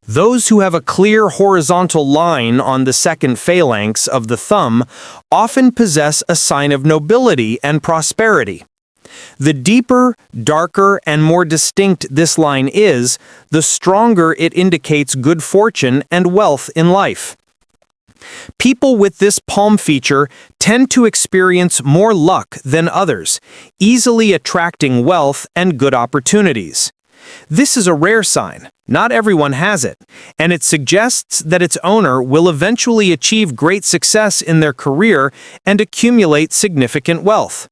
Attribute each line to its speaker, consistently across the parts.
Speaker 1: Those who have a clear horizontal line on the second phalanx of the thumb often possess a sign of nobility and prosperity. The deeper, darker, and more distinct this line is, the stronger it indicates good fortune and wealth in life. People with this palm feature tend to experience more luck than others, easily attracting wealth and good opportunities. This is a rare sign. Not everyone has it, and it suggests that its owner will eventually achieve great success in their career and accumulate significant wealth.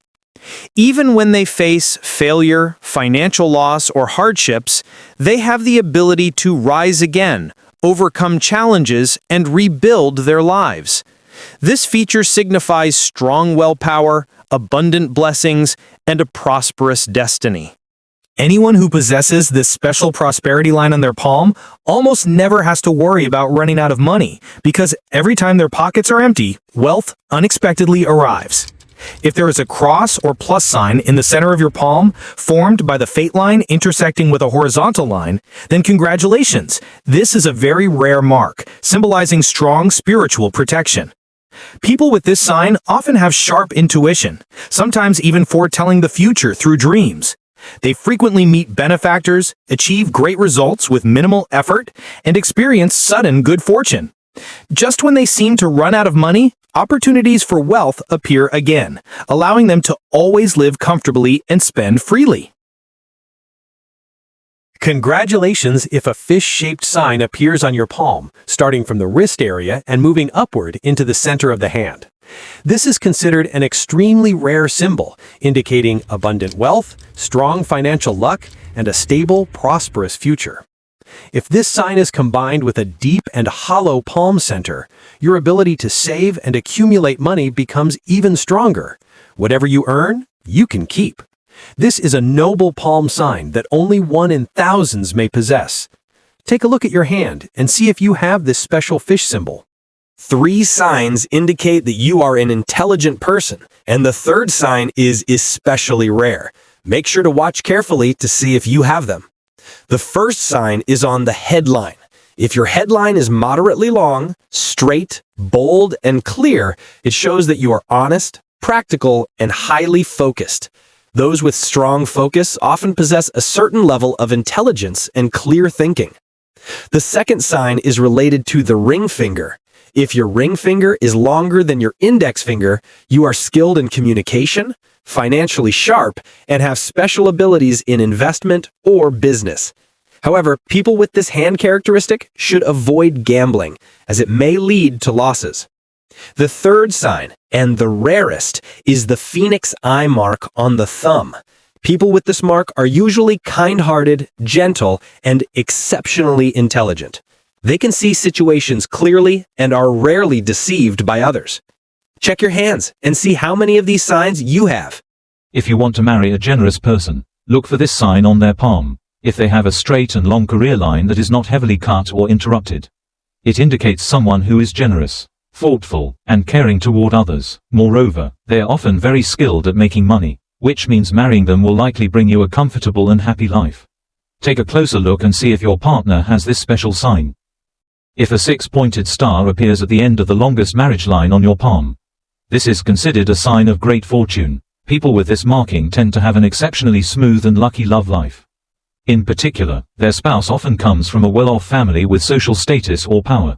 Speaker 1: Even when they face failure, financial loss, or hardships, they have the ability to rise again, overcome challenges, and rebuild their lives. This feature signifies strong willpower, abundant blessings, and a prosperous destiny.
Speaker 2: Anyone who possesses this special prosperity line on their palm almost never has to worry about running out of money, because every time their pockets are empty, wealth unexpectedly arrives. If there is a cross or plus sign in the center of your palm, formed by the fate line intersecting with a horizontal line, then congratulations, this is a very rare mark, symbolizing strong spiritual protection. People with this sign often have sharp intuition, sometimes even foretelling the future through dreams. They frequently meet benefactors, achieve great results with minimal effort, and experience sudden good fortune. Just when they seem to run out of money, opportunities for wealth appear again, allowing them to always live comfortably and spend freely. Congratulations if a fish-shaped sign appears on your palm, starting from the wrist area and moving upward into the center of the hand. This is considered an extremely rare symbol, indicating abundant wealth, strong financial luck, and a stable, prosperous future. If this sign is combined with a deep and hollow palm center, your ability to save and accumulate money becomes even stronger. Whatever you earn, you can keep. This is a noble palm sign that only one in thousands may possess. Take a look at your hand and see if you have this special fish symbol.
Speaker 1: 3 signs indicate that you are an intelligent person, and the third sign is especially rare. Make sure to watch carefully to see if you have them. The first sign is on the headline. If your headline is moderately long, straight, bold, and clear, it shows that you are honest, practical, and highly focused. Those with strong focus often possess a certain level of intelligence and clear thinking. The second sign is related to the ring finger. If your ring finger is longer than your index finger, you are skilled in communication, financially sharp, and have special abilities in investment or business. However, people with this hand characteristic should avoid gambling, as it may lead to losses. The third sign, and the rarest, is the phoenix eye mark on the thumb. People with this mark are usually kind-hearted, gentle, and exceptionally intelligent. They can see situations clearly and are rarely deceived by others. Check your hands and see how many of these signs you have.
Speaker 3: If you want to marry a generous person, look for this sign on their palm. If they have a straight and long career line that is not heavily cut or interrupted, it indicates someone who is generous, thoughtful, and caring toward others. Moreover, they are often very skilled at making money, which means marrying them will likely bring you a comfortable and happy life. Take a closer look and see if your partner has this special sign. If a 6-pointed star appears at the end of the longest marriage line on your palm, this is considered a sign of great fortune. People with this marking tend to have an exceptionally smooth and lucky love life. In particular, their spouse often comes from a well-off family with social status or power.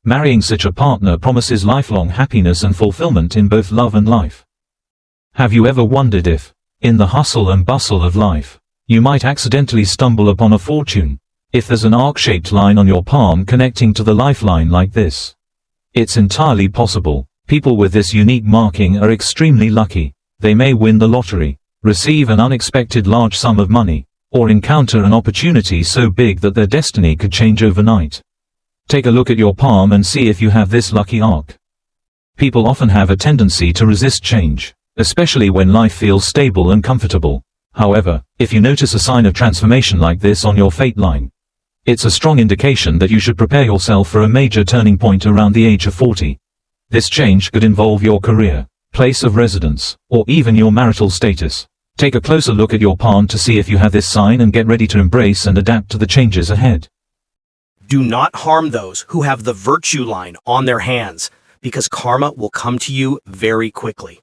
Speaker 3: Marrying such a partner promises lifelong happiness and fulfillment in both love and life. Have you ever wondered if, in the hustle and bustle of life, you might accidentally stumble upon a fortune? If there's an arc-shaped line on your palm connecting to the lifeline like this, it's entirely possible. People with this unique marking are extremely lucky. They may win the lottery, receive an unexpected large sum of money, or encounter an opportunity so big that their destiny could change overnight. Take a look at your palm and see if you have this lucky arc. People often have a tendency to resist change, especially when life feels stable and comfortable. However, if you notice a sign of transformation like this on your fate line, it's a strong indication that you should prepare yourself for a major turning point around the age of 40. This change could involve your career, place of residence, or even your marital status. Take a closer look at your palm to see if you have this sign and get ready to embrace and adapt to the changes ahead.
Speaker 2: Do not harm those who have the virtue line on their hands, because karma will come to you very quickly.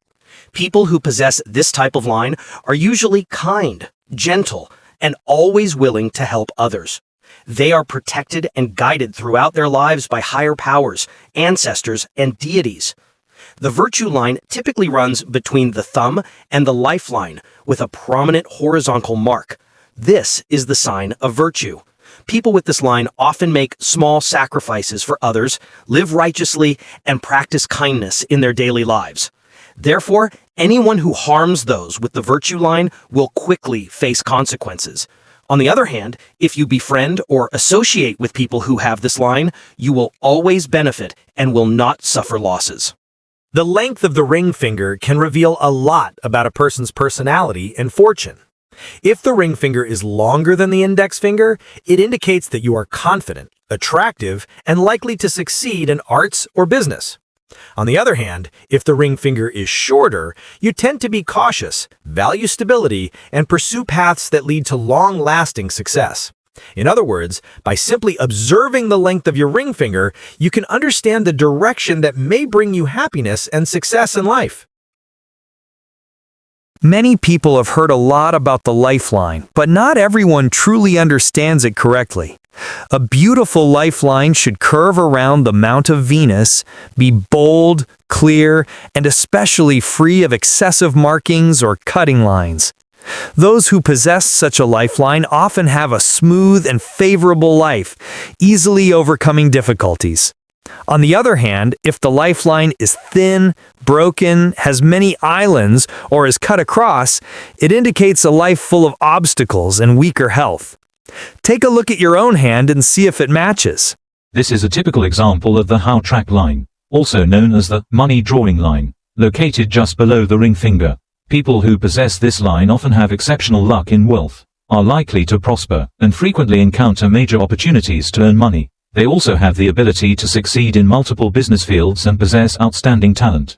Speaker 2: People who possess this type of line are usually kind, gentle, and always willing to help others. They are protected and guided throughout their lives by higher powers, ancestors, and deities. The virtue line typically runs between the thumb and the lifeline with a prominent horizontal mark. This is the sign of virtue. People with this line often make small sacrifices for others, live righteously, and practice kindness in their daily lives. Therefore, anyone who harms those with the virtue line will quickly face consequences. On the other hand, if you befriend or associate with people who have this line, you will always benefit and will not suffer losses.
Speaker 1: The length of the ring finger can reveal a lot about a person's personality and fortune. If the ring finger is longer than the index finger, it indicates that you are confident, attractive, and likely to succeed in arts or business. On the other hand, if the ring finger is shorter, you tend to be cautious, value stability, and pursue paths that lead to long-lasting success. In other words, by simply observing the length of your ring finger, you can understand the direction that may bring you happiness and success in life.
Speaker 4: Many people have heard a lot about the lifeline, but not everyone truly understands it correctly. A beautiful lifeline should curve around the Mount of Venus, be bold, clear, and especially free of excessive markings or cutting lines. Those who possess such a lifeline often have a smooth and favorable life, easily overcoming difficulties. On the other hand, if the lifeline is thin, broken, has many islands, or is cut across, it indicates a life full of obstacles and weaker health. Take a look at your own hand and see if it matches.
Speaker 3: This is a typical example of the how track line, also known as the money drawing line, located just below the ring finger. People who possess this line often have exceptional luck in wealth, are likely to prosper, and frequently encounter major opportunities to earn money. They also have the ability to succeed in multiple business fields and possess outstanding talent.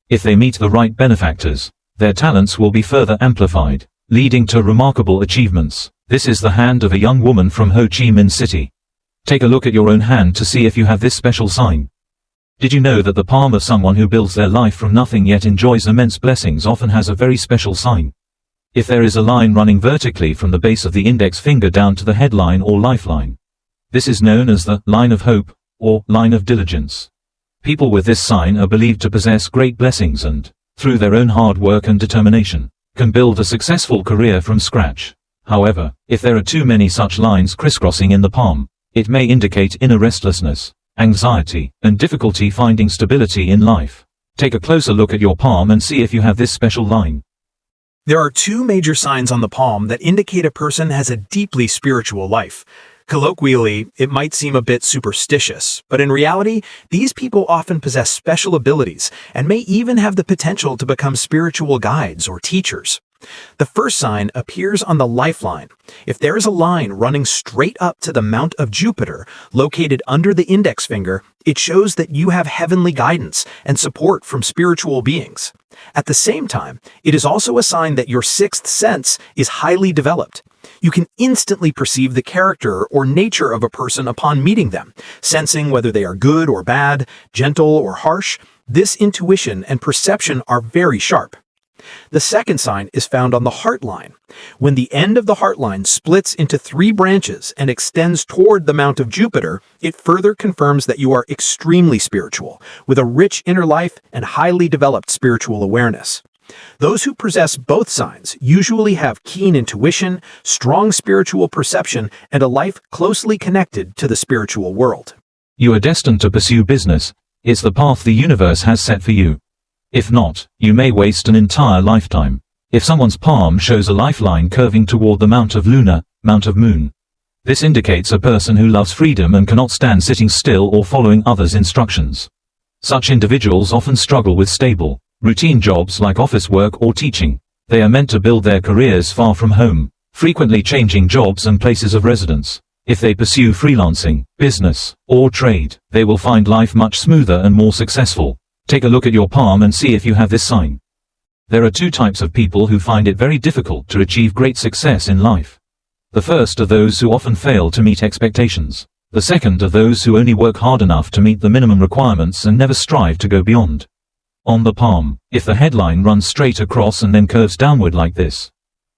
Speaker 3: If they meet the right benefactors, their talents will be further amplified, leading to remarkable achievements. This is the hand of a young woman from Ho Chi Minh City. Take a look at your own hand to see if you have this special sign. Did you know that the palm of someone who builds their life from nothing yet enjoys immense blessings often has a very special sign? If there is a line running vertically from the base of the index finger down to the headline or lifeline, this is known as the line of hope, or line of diligence. People with this sign are believed to possess great blessings and, through their own hard work and determination, can build a successful career from scratch. However, if there are too many such lines crisscrossing in the palm, it may indicate inner restlessness, anxiety, and difficulty finding stability in life. Take a closer look at your palm and see if you have this special line.
Speaker 2: There are two major signs on the palm that indicate a person has a deeply spiritual life. Colloquially, it might seem a bit superstitious, but in reality, these people often possess special abilities and may even have the potential to become spiritual guides or teachers. The first sign appears on the lifeline. If there is a line running straight up to the Mount of Jupiter, located under the index finger, it shows that you have heavenly guidance and support from spiritual beings. At the same time, it is also a sign that your sixth sense is highly developed. You can instantly perceive the character or nature of a person upon meeting them, sensing whether they are good or bad, gentle or harsh. This intuition and perception are very sharp. The second sign is found on the heart line. When the end of the heart line splits into 3 branches and extends toward the Mount of Jupiter, it further confirms that you are extremely spiritual, with a rich inner life and highly developed spiritual awareness. Those who possess both signs usually have keen intuition, strong spiritual perception, and a life closely connected to the spiritual world.
Speaker 3: You are destined to pursue business. It's the path the universe has set for you. If not, you may waste an entire lifetime. If someone's palm shows a lifeline curving toward the Mount of Luna, Mount of Moon, this indicates a person who loves freedom and cannot stand sitting still or following others' instructions. Such individuals often struggle with stable, routine jobs like office work or teaching. They are meant to build their careers far from home, frequently changing jobs and places of residence. If they pursue freelancing, business, or trade, they will find life much smoother and more successful. Take a look at your palm and see if you have this sign. There are 2 types of people who find it very difficult to achieve great success in life. The first are those who often fail to meet expectations. The second are those who only work hard enough to meet the minimum requirements and never strive to go beyond. On the palm, if the headline runs straight across and then curves downward like this,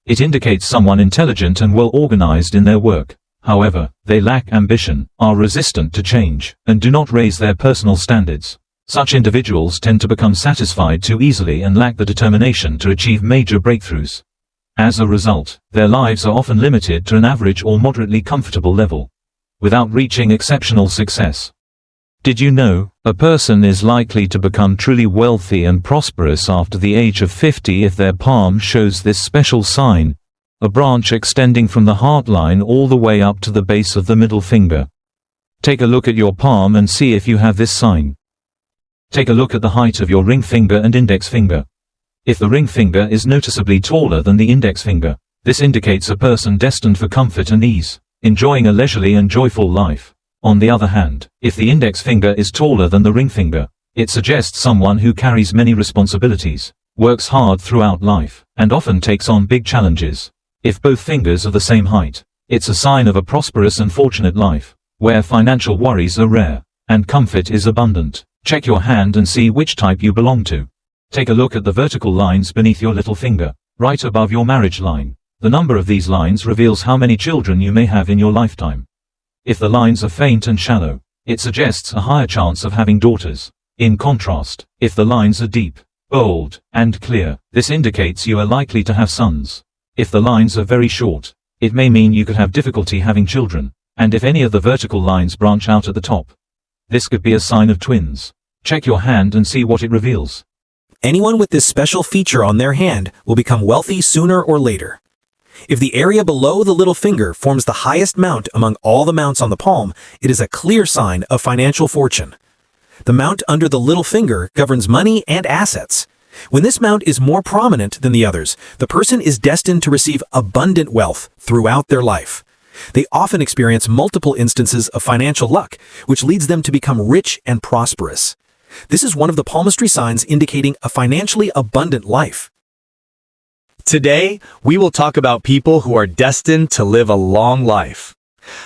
Speaker 3: it indicates someone intelligent and well organized in their work. However, they lack ambition, are resistant to change, and do not raise their personal standards. Such individuals tend to become satisfied too easily and lack the determination to achieve major breakthroughs. As a result, their lives are often limited to an average or moderately comfortable level, without reaching exceptional success. Did you know, a person is likely to become truly wealthy and prosperous after the age of 50 if their palm shows this special sign, a branch extending from the heart line all the way up to the base of the middle finger? Take a look at your palm and see if you have this sign. Take a look at the height of your ring finger and index finger. If the ring finger is noticeably taller than the index finger, this indicates a person destined for comfort and ease, enjoying a leisurely and joyful life. On the other hand, if the index finger is taller than the ring finger, it suggests someone who carries many responsibilities, works hard throughout life, and often takes on big challenges. If both fingers are the same height, it's a sign of a prosperous and fortunate life, where financial worries are rare, and comfort is abundant. Check your hand and see which type you belong to. Take a look at the vertical lines beneath your little finger, right above your marriage line. The number of these lines reveals how many children you may have in your lifetime. If the lines are faint and shallow, it suggests a higher chance of having daughters. In contrast, if the lines are deep, bold, and clear, this indicates you are likely to have sons. If the lines are very short, it may mean you could have difficulty having children, and if any of the vertical lines branch out at the top, this could be a sign of twins. Check your hand and see what it reveals.
Speaker 1: Anyone with this special feature on their hand will become wealthy sooner or later. If the area below the little finger forms the highest mount among all the mounts on the palm, it is a clear sign of financial fortune. The mount under the little finger governs money and assets. When this mount is more prominent than the others, the person is destined to receive abundant wealth throughout their life. They often experience multiple instances of financial luck, which leads them to become rich and prosperous. This is one of the palmistry signs indicating a financially abundant life.
Speaker 2: Today, we will talk about people who are destined to live a long life.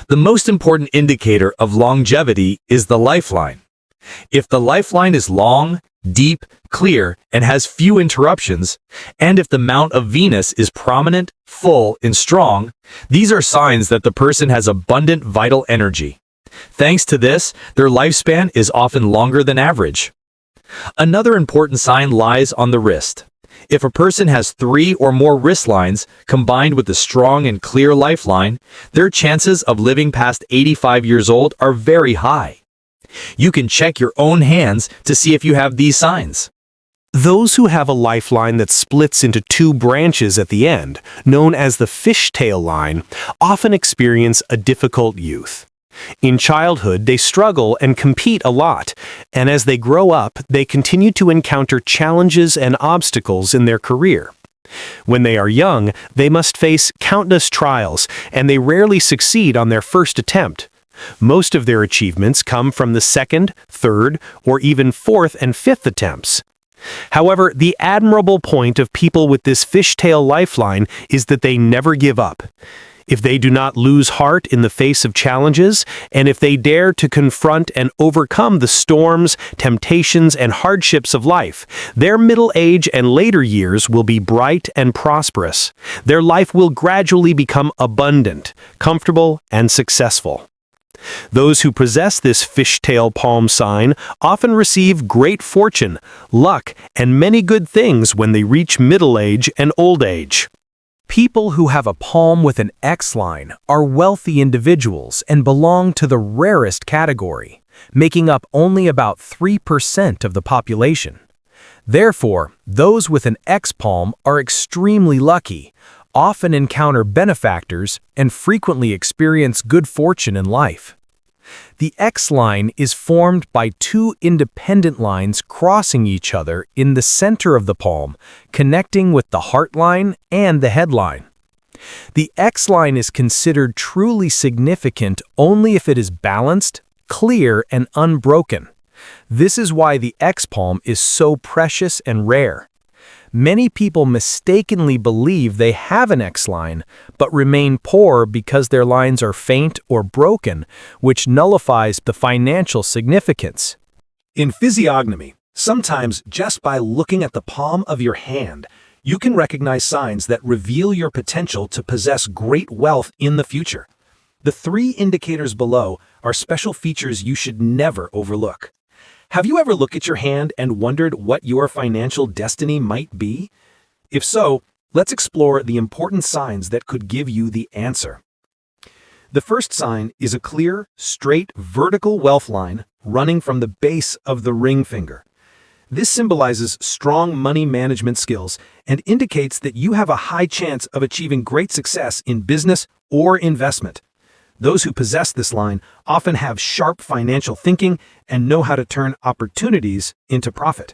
Speaker 2: The most important indicator of longevity is the lifeline. If the lifeline is long, deep, clear, and has few interruptions, and if the mount of Venus is prominent, full, and strong, these are signs that the person has abundant vital energy. Thanks to this, their lifespan is often longer than average. Another important sign lies on the wrist. If a person has 3 or more wrist lines combined with a strong and clear lifeline, their chances of living past 85 years old are very high. You can check your own hands to see if you have these signs.
Speaker 5: Those who have a lifeline that splits into 2 branches at the end, known as the fishtail line, often experience a difficult youth. In childhood, they struggle and compete a lot, and as they grow up, they continue to encounter challenges and obstacles in their career. When they are young, they must face countless trials, and they rarely succeed on their first attempt. Most of their achievements come from the second, third, or even fourth and fifth attempts. However, the admirable point of people with this fishtail lifeline is that they never give up. If they do not lose heart in the face of challenges, and if they dare to confront and overcome the storms, temptations, and hardships of life, their middle age and later years will be bright and prosperous. Their life will gradually become abundant, comfortable, and successful. Those who possess this fishtail palm sign often receive great fortune, luck, and many good things when they reach middle age and old age.
Speaker 6: People who have a palm with an X line are wealthy individuals and belong to the rarest category, making up only about 3% of the population. Therefore, those with an X palm are extremely lucky, often encounter benefactors, and frequently experience good fortune in life. The X line is formed by 2 independent lines crossing each other in the center of the palm, connecting with the heart line and the head line. The X line is considered truly significant only if it is balanced, clear, and unbroken. This is why the X palm is so precious and rare. Many people mistakenly believe they have an X-line, but remain poor because their lines are faint or broken, which nullifies the financial significance.
Speaker 1: In physiognomy, sometimes just by looking at the palm of your hand, you can recognize signs that reveal your potential to possess great wealth in the future. The 3 indicators below are special features you should never overlook. Have you ever looked at your hand and wondered what your financial destiny might be? If so, let's explore the important signs that could give you the answer. The first sign is a clear, straight, vertical wealth line running from the base of the ring finger. This symbolizes strong money management skills and indicates that you have a high chance of achieving great success in business or investment. Those who possess this line often have sharp financial thinking and know how to turn opportunities into profit.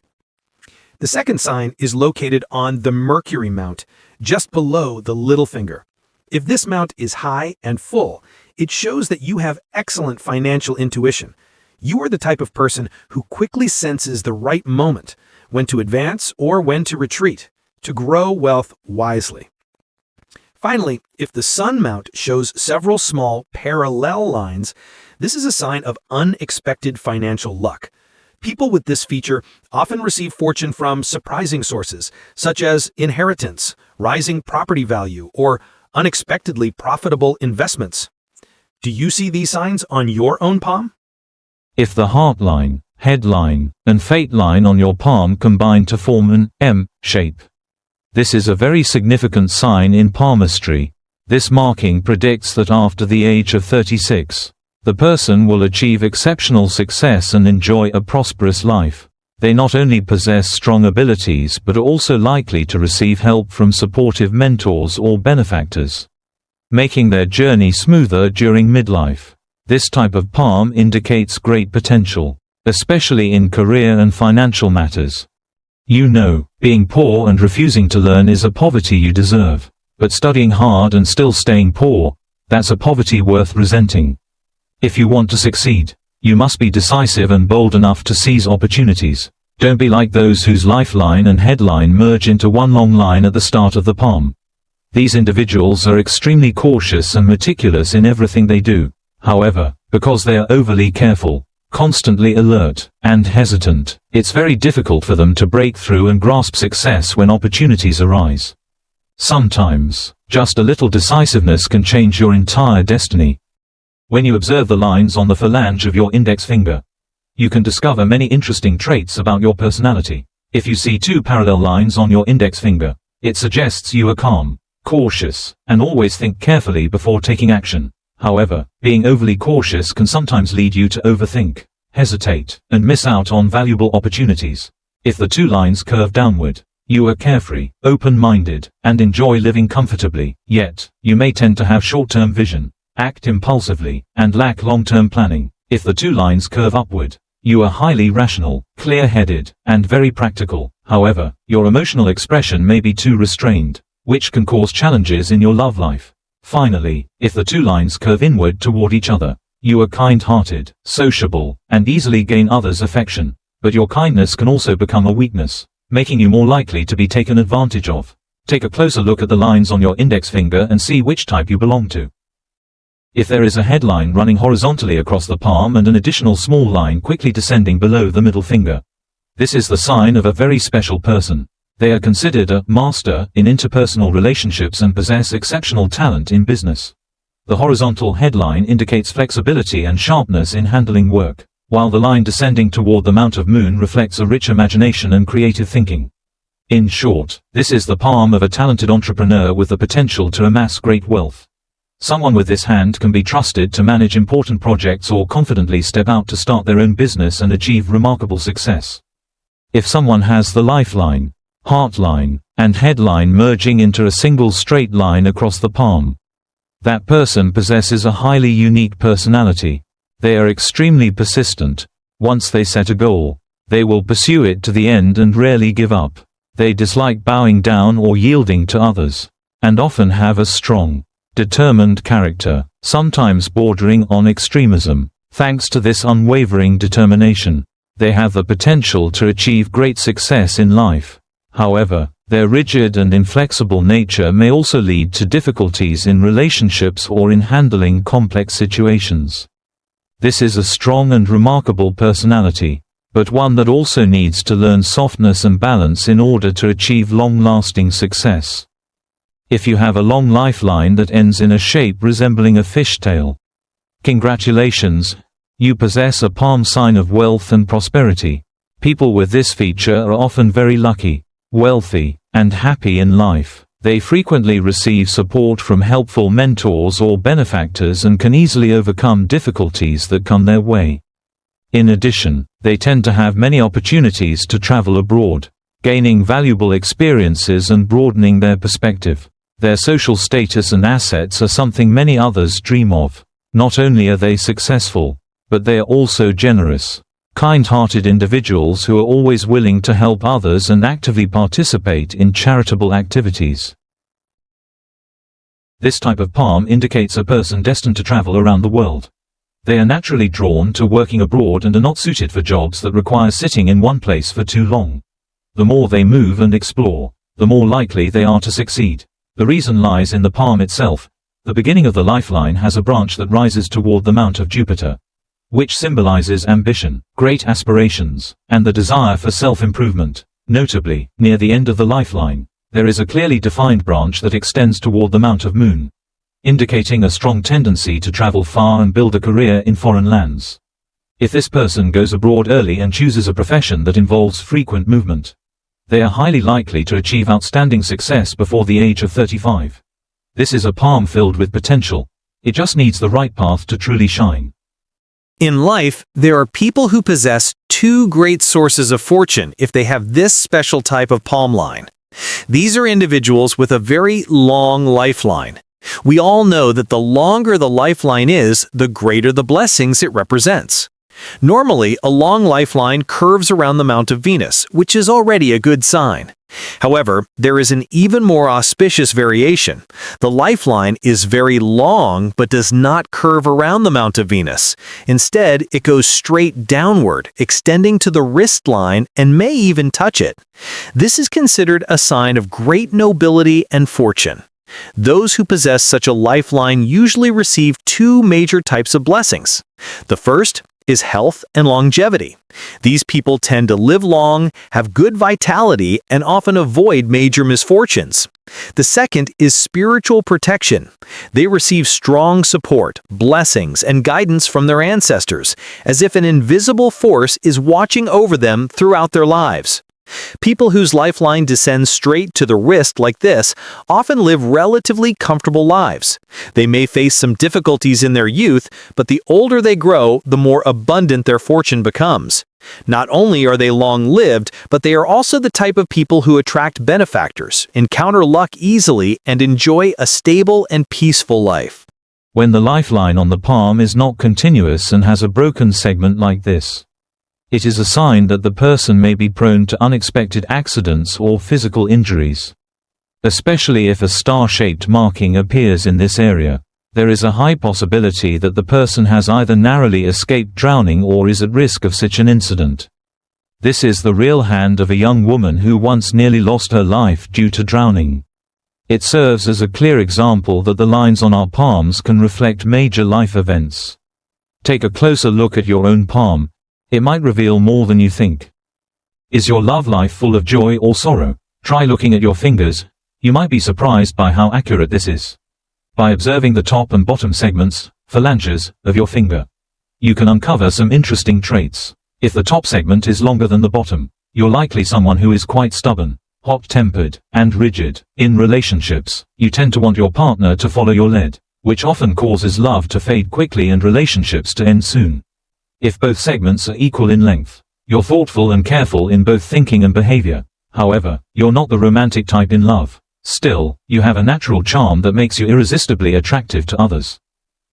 Speaker 1: The second sign is located on the Mercury mount, just below the little finger. If this mount is high and full, it shows that you have excellent financial intuition. You are the type of person who quickly senses the right moment, when to advance or when to retreat, to grow wealth wisely. Finally, if the Sun mount shows several small parallel lines, this is a sign of unexpected financial luck. People with this feature often receive fortune from surprising sources, such as inheritance, rising property value, or unexpectedly profitable investments. Do you see these signs on your own palm?
Speaker 3: If the heart line, head line, and fate line on your palm combine to form an M shape, this is a very significant sign in palmistry. This marking predicts that after the age of 36, the person will achieve exceptional success and enjoy a prosperous life. They not only possess strong abilities but are also likely to receive help from supportive mentors or benefactors, making their journey smoother during midlife. This type of palm indicates great potential, especially in career and financial matters. You know, being poor and refusing to learn is a poverty you deserve. But studying hard and still staying poor, that's a poverty worth resenting. If you want to succeed, you must be decisive and bold enough to seize opportunities. Don't be like those whose lifeline and headline merge into one long line at the start of the palm. These individuals are extremely cautious and meticulous in everything they do. However, because they are overly careful, constantly alert, and hesitant, it's very difficult for them to break through and grasp success when opportunities arise. Sometimes, just a little decisiveness can change your entire destiny. When you observe the lines on the phalange of your index finger, you can discover many interesting traits about your personality. If you see 2 parallel lines on your index finger, it suggests you are calm, cautious, and always think carefully before taking action. However, being overly cautious can sometimes lead you to overthink, hesitate, and miss out on valuable opportunities. If the 2 lines curve downward, you are carefree, open-minded, and enjoy living comfortably, yet, you may tend to have short-term vision, act impulsively, and lack long-term planning. If the 2 lines curve upward, you are highly rational, clear-headed, and very practical. However, your emotional expression may be too restrained, which can cause challenges in your love life. Finally, if the 2 lines curve inward toward each other, you are kind-hearted, sociable, and easily gain others' affection. But your kindness can also become a weakness, making you more likely to be taken advantage of. Take a closer look at the lines on your index finger and see which type you belong to. If there is a headline running horizontally across the palm and an additional small line quickly descending below the middle finger, this is the sign of a very special person. They are considered a master in interpersonal relationships and possess exceptional talent in business. The horizontal headline indicates flexibility and sharpness in handling work, while the line descending toward the Mount of Moon reflects a rich imagination and creative thinking. In short, this is the palm of a talented entrepreneur with the potential to amass great wealth. Someone with this hand can be trusted to manage important projects or confidently step out to start their own business and achieve remarkable success. If someone has the lifeline, heart line, and headline merging into a single straight line across the palm, that person possesses a highly unique personality. They are extremely persistent. Once they set a goal, they will pursue it to the end and rarely give up. They dislike bowing down or yielding to others, and often have a strong, determined character, sometimes bordering on extremism. Thanks to this unwavering determination, they have the potential to achieve great success in life. However, their rigid and inflexible nature may also lead to difficulties in relationships or in handling complex situations. This is a strong and remarkable personality, but one that also needs to learn softness and balance in order to achieve long-lasting success. If you have a long lifeline that ends in a shape resembling a fishtail, congratulations, you possess a palm sign of wealth and prosperity. People with this feature are often very lucky, wealthy, and happy in life. They frequently receive support from helpful mentors or benefactors and can easily overcome difficulties that come their way. In addition, they tend to have many opportunities to travel abroad, gaining valuable experiences and broadening their perspective. Their social status and assets are something many others dream of. Not only are they successful, but they are also generous, kind-hearted individuals who are always willing to help others and actively participate in charitable activities. This type of palm indicates a person destined to travel around the world. They are naturally drawn to working abroad and are not suited for jobs that require sitting in one place for too long. The more they move and explore, the more likely they are to succeed. The reason lies in the palm itself. The beginning of the lifeline has a branch that rises toward the Mount of Jupiter, which symbolizes ambition, great aspirations, and the desire for self-improvement. Notably, near the end of the lifeline, there is a clearly defined branch that extends toward the Mount of Moon, indicating a strong tendency to travel far and build a career in foreign lands. If this person goes abroad early and chooses a profession that involves frequent movement, they are highly likely to achieve outstanding success before the age of 35. This is a palm filled with potential. It just needs the right path to truly shine.
Speaker 6: In life, there are people who possess two great sources of fortune if they have this special type of palm line. These are individuals with a very long lifeline. We all know that the longer the lifeline is, the greater the blessings it represents. Normally, a long lifeline curves around the Mount of Venus, which is already a good sign. However, there is an even more auspicious variation. The lifeline is very long but does not curve around the Mount of Venus. Instead, it goes straight downward, extending to the wrist line and may even touch it. This is considered a sign of great nobility and fortune. Those who possess such a lifeline usually receive two major types of blessings. The first is health and longevity. These people tend to live long, have good vitality, and often avoid major misfortunes. The second is spiritual protection. They receive strong support, blessings, and guidance from their ancestors, as if an invisible force is watching over them throughout their lives. People whose lifeline descends straight to the wrist like this often live relatively comfortable lives. They may face some difficulties in their youth, but the older they grow, the more abundant their fortune becomes. Not only are they long-lived, but they are also the type of people who attract benefactors, encounter luck easily, and enjoy a stable and peaceful life.
Speaker 3: When the lifeline on the palm is not continuous and has a broken segment like this, it is a sign that the person may be prone to unexpected accidents or physical injuries. Especially if a star-shaped marking appears in this area, there is a high possibility that the person has either narrowly escaped drowning or is at risk of such an incident. This is the real hand of a young woman who once nearly lost her life due to drowning. It serves as a clear example that the lines on our palms can reflect major life events. Take a closer look at your own palm. It might reveal more than you think. Is your love life full of joy or sorrow? Try looking at your fingers. You might be surprised by how accurate this is. By observing the top and bottom segments, phalanges, of your finger, you can uncover some interesting traits. If the top segment is longer than the bottom, you're likely someone who is quite stubborn, hot-tempered, and rigid. In relationships, you tend to want your partner to follow your lead, which often causes love to fade quickly and relationships to end soon. If both segments are equal in length, you're thoughtful and careful in both thinking and behavior. However, you're not the romantic type in love. Still, you have a natural charm that makes you irresistibly attractive to others.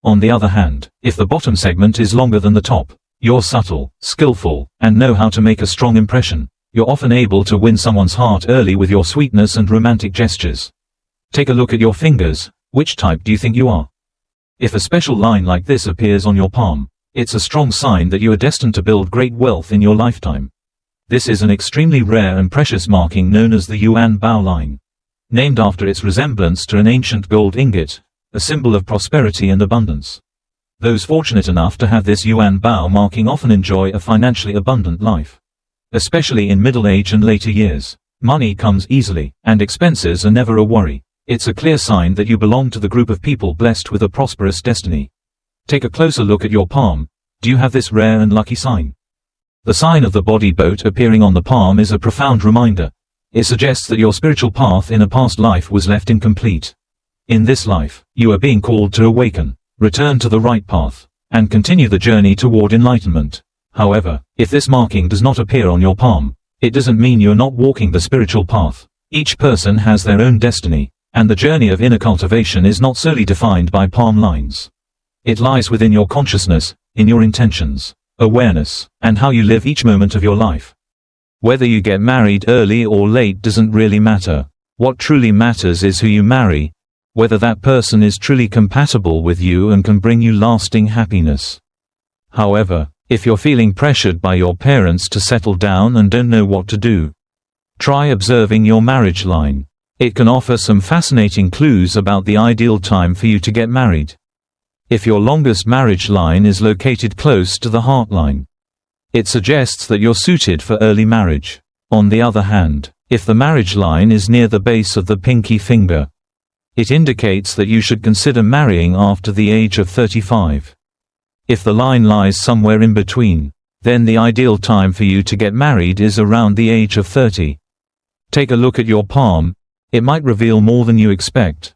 Speaker 3: On the other hand, if the bottom segment is longer than the top, you're subtle, skillful, and know how to make a strong impression. You're often able to win someone's heart early with your sweetness and romantic gestures. Take a look at your fingers. Which type do you think you are? If a special line like this appears on your palm, it's a strong sign that you are destined to build great wealth in your lifetime. This is an extremely rare and precious marking known as the Yuan Bao line, named after its resemblance to an ancient gold ingot, a symbol of prosperity and abundance. Those fortunate enough to have this Yuan Bao marking often enjoy a financially abundant life. Especially in middle age and later years, money comes easily, and expenses are never a worry. It's a clear sign that you belong to the group of people blessed with a prosperous destiny. Take a closer look at your palm. Do you have this rare and lucky sign? The sign of the body boat appearing on the palm is a profound reminder. It suggests that your spiritual path in a past life was left incomplete. In this life, you are being called to awaken, return to the right path, and continue the journey toward enlightenment. However, if this marking does not appear on your palm, it doesn't mean you're not walking the spiritual path. Each person has their own destiny, and the journey of inner cultivation is not solely defined by palm lines. It lies within your consciousness, in your intentions, awareness, and how you live each moment of your life. Whether you get married early or late doesn't really matter. What truly matters is who you marry, whether that person is truly compatible with you and can bring you lasting happiness. However, if you're feeling pressured by your parents to settle down and don't know what to do, try observing your marriage line. It can offer some fascinating clues about the ideal time for you to get married. If your longest marriage line is located close to the heart line, it suggests that you're suited for early marriage. On the other hand, if the marriage line is near the base of the pinky finger, it indicates that you should consider marrying after the age of 35. If the line lies somewhere in between, then the ideal time for you to get married is around the age of 30. Take a look at your palm. It might reveal more than you expect.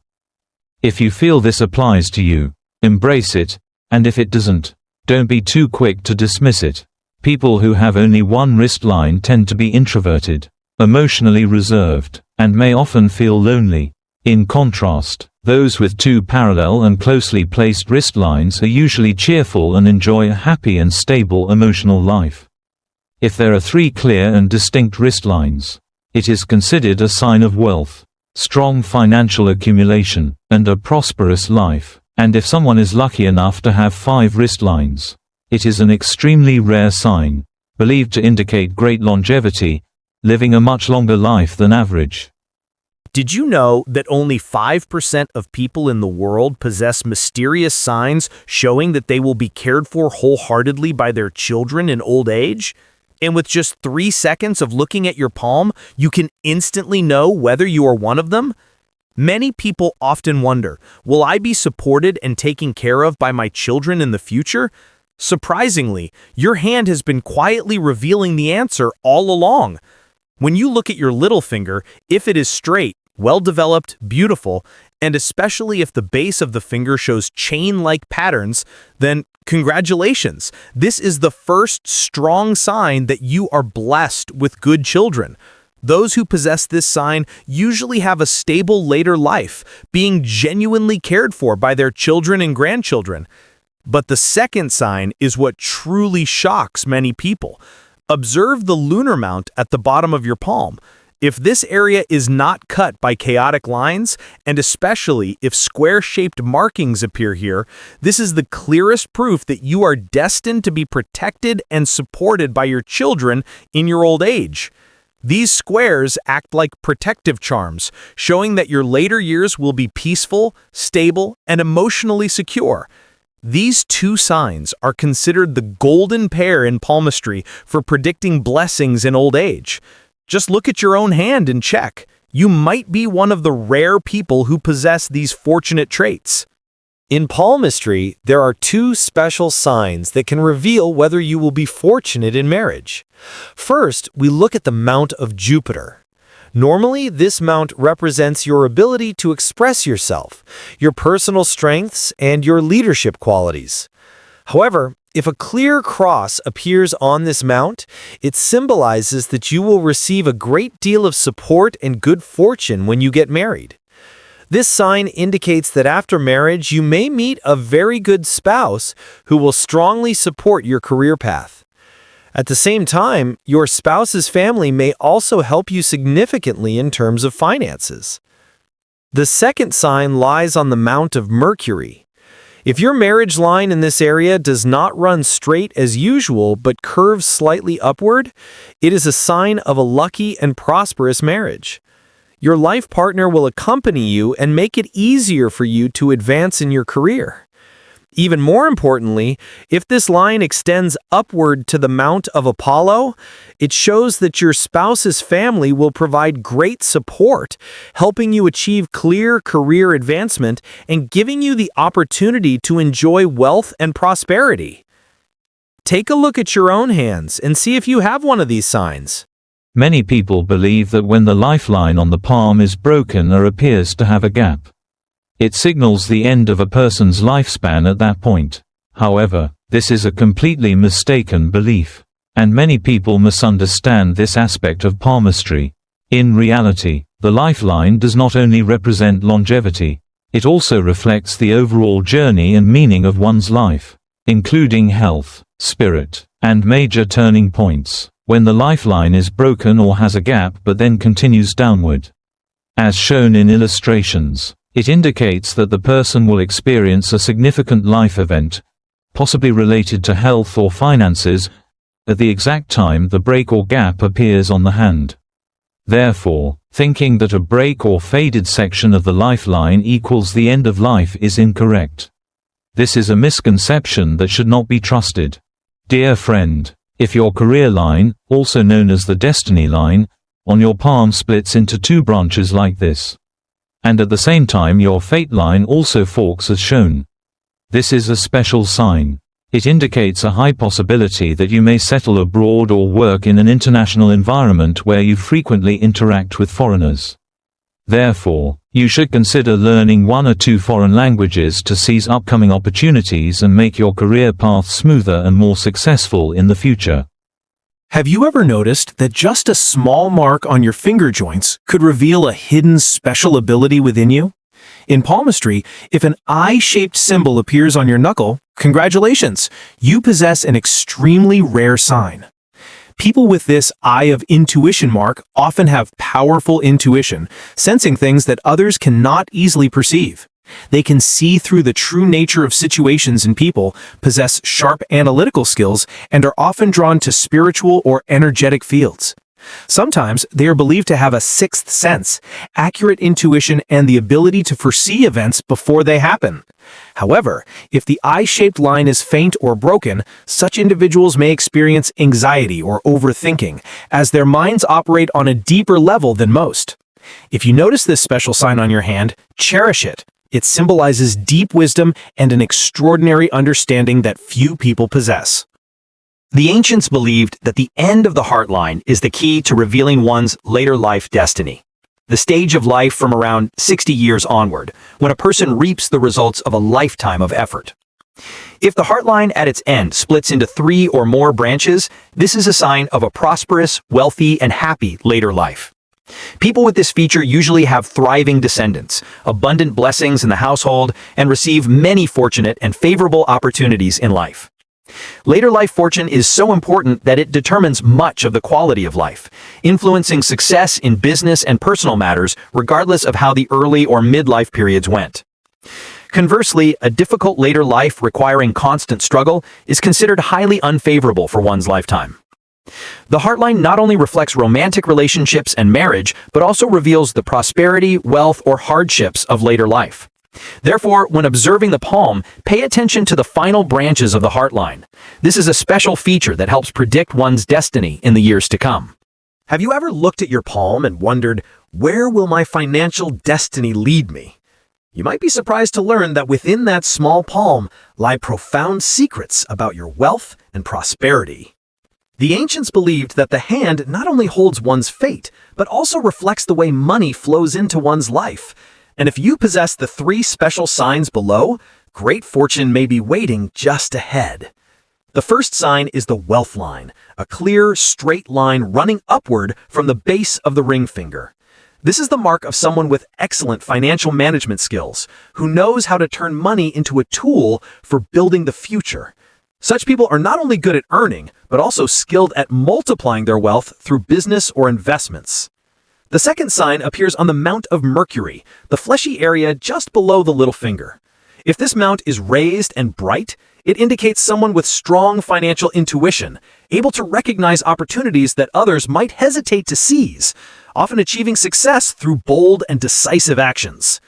Speaker 3: If you feel this applies to you, embrace it, and if it doesn't, don't be too quick to dismiss it. People who have only one wrist line tend to be introverted, emotionally reserved, and may often feel lonely. In contrast, those with two parallel and closely placed wrist lines are usually cheerful and enjoy a happy and stable emotional life. If there are 3 clear and distinct wrist lines, it is considered a sign of wealth, strong financial accumulation, and a prosperous life. And if someone is lucky enough to have 5 wrist lines, it is an extremely rare sign, believed to indicate great longevity, living a much longer life than average.
Speaker 6: Did you know that only 5% of people in the world possess mysterious signs showing that they will be cared for wholeheartedly by their children in old age? And with just 3 seconds of looking at your palm, you can instantly know whether you are one of them? Many people often wonder, will I be supported and taken care of by my children in the future? Surprisingly, your hand has been quietly revealing the answer all along. When you look at your little finger, if it is straight, well-developed, beautiful, and especially if the base of the finger shows chain-like patterns, then congratulations. This is the first strong sign that you are blessed with good children. Those who possess this sign usually have a stable later life, being genuinely cared for by their children and grandchildren. But the second sign is what truly shocks many people. Observe the lunar mount at the bottom of your palm. If this area is not cut by chaotic lines, and especially if square-shaped markings appear here, this is the clearest proof that you are destined to be protected and supported by your children in your old age. These squares act like protective charms, showing that your later years will be peaceful, stable, and emotionally secure. These 2 signs are considered the golden pair in palmistry for predicting blessings in old age. Just look at your own hand and check. You might be one of the rare people who possess these fortunate traits.
Speaker 7: In palmistry, there are 2 special signs that can reveal whether you will be fortunate in marriage. First, we look at the mount of Jupiter. Normally, this mount represents your ability to express yourself, your personal strengths, and your leadership qualities. However, if a clear cross appears on this mount, it symbolizes that you will receive a great deal of support and good fortune when you get married. This sign indicates that after marriage, you may meet a very good spouse who will strongly support your career path. At the same time, your spouse's family may also help you significantly in terms of finances. The second sign lies on the mount of Mercury.
Speaker 6: If your marriage line in this area does not run straight as usual but curves slightly upward, it is a sign of a lucky and prosperous marriage. Your life partner will accompany you and make it easier for you to advance in your career. Even more importantly, if this line extends upward to the Mount of Apollo, it shows that your spouse's family will provide great support, helping you achieve clear career advancement and giving you the opportunity to enjoy wealth and prosperity. Take a look at your own hands and see if you have one of these signs.
Speaker 3: Many people believe that when the lifeline on the palm is broken or appears to have a gap, it signals the end of a person's lifespan at that point. However, this is a completely mistaken belief, and many people misunderstand this aspect of palmistry. In reality, the lifeline does not only represent longevity, it also reflects the overall journey and meaning of one's life, including health, spirit, and major turning points. When the lifeline is broken or has a gap but then continues downward, as shown in illustrations, it indicates that the person will experience a significant life event, possibly related to health or finances, at the exact time the break or gap appears on the hand. Therefore, thinking that a break or faded section of the lifeline equals the end of life is incorrect. This is a misconception that should not be trusted. Dear friend, if your career line, also known as the destiny line, on your palm splits into two branches like this, and at the same time your fate line also forks as shown, this is a special sign. It indicates a high possibility that you may settle abroad or work in an international environment where you frequently interact with foreigners. Therefore, you should consider learning 1 or 2 foreign languages to seize upcoming opportunities and make your career path smoother and more successful in the future.
Speaker 2: Have you ever noticed that just a small mark on your finger joints could reveal a hidden special ability within you? In palmistry, if an eye-shaped symbol appears on your knuckle, congratulations, you possess an extremely rare sign. People with this eye of intuition mark often have powerful intuition, sensing things that others cannot easily perceive. They can see through the true nature of situations and people, possess sharp analytical skills, and are often drawn to spiritual or energetic fields. Sometimes they are believed to have a sixth sense, accurate intuition, and the ability to foresee events before they happen. However, if the eye-shaped line is faint or broken, such individuals may experience anxiety or overthinking, as their minds operate on a deeper level than most. If you notice this special sign on your hand, cherish it. It symbolizes deep wisdom and an extraordinary understanding that few people possess.
Speaker 1: The ancients believed that the end of the heart line is the key to revealing one's later life destiny, the stage of life from around 60 years onward, when a person reaps the results of a lifetime of effort. If the heart line at its end splits into 3 or more branches, this is a sign of a prosperous, wealthy, and happy later life. People with this feature usually have thriving descendants, abundant blessings in the household, and receive many fortunate and favorable opportunities in life. Later life fortune is so important that it determines much of the quality of life, influencing success in business and personal matters regardless of how the early or midlife periods went. Conversely, a difficult later life requiring constant struggle is considered highly unfavorable for one's lifetime. The heart line not only reflects romantic relationships and marriage, but also reveals the prosperity, wealth, or hardships of later life. Therefore, when observing the palm, pay attention to the final branches of the heart line. This is a special feature that helps predict one's destiny in the years to come.
Speaker 6: Have you ever looked at your palm and wondered, where will my financial destiny lead me? You might be surprised to learn that within that small palm lie profound secrets about your wealth and prosperity. The ancients believed that the hand not only holds one's fate, but also reflects the way money flows into one's life. And if you possess the 3 special signs below, great fortune may be waiting just ahead. The first sign is the wealth line, a clear, straight line running upward from the base of the ring finger. This is the mark of someone with excellent financial management skills, who knows how to turn money into a tool for building the future. Such people are not only good at earning, but also skilled at multiplying their wealth through business or investments. The second sign appears on the Mount of Mercury, the fleshy area just below the little finger. If this mount is raised and bright, it indicates someone with strong financial intuition, able to recognize opportunities that others might hesitate to seize, often achieving success through bold and decisive actions.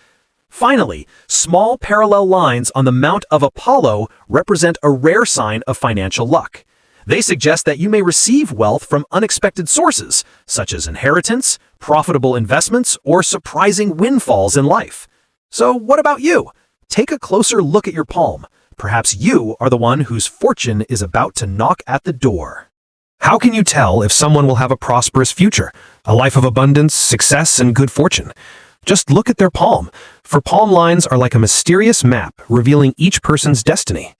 Speaker 6: Finally, small parallel lines on the Mount of Apollo represent a rare sign of financial luck. They suggest that you may receive wealth from unexpected sources, such as inheritance, profitable investments, or surprising windfalls in life. So what about you? Take a closer look at your palm. Perhaps you are the one whose fortune is about to knock at the door.
Speaker 2: How can you tell if someone will have a prosperous future, a life of abundance, success, and good fortune? Just look at their palm, for palm lines are like a mysterious map revealing each person's destiny.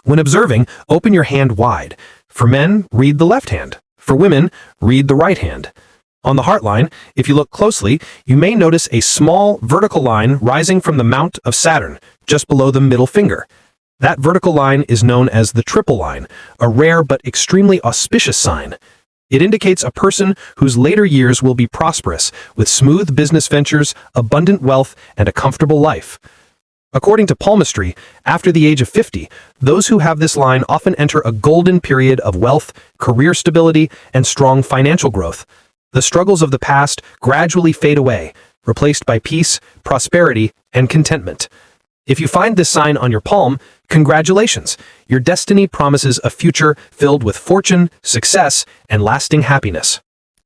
Speaker 2: When observing, open your hand wide. For men, read the left hand. For women, read the right hand. On the heart line, if you look closely, you may notice a small vertical line rising from the mount of Saturn, just below the middle finger. That vertical line is known as the triple line, a rare but extremely auspicious sign. It indicates a person whose later years will be prosperous, with smooth business ventures, abundant wealth, and a comfortable life. According to Palmistry, after the age of 50, those who have this line often enter a golden period of wealth, career stability, and strong financial growth. The struggles of the past gradually fade away, replaced by peace, prosperity, and contentment. If you find this sign on your palm, congratulations! Your destiny promises a future filled with fortune, success, and lasting happiness.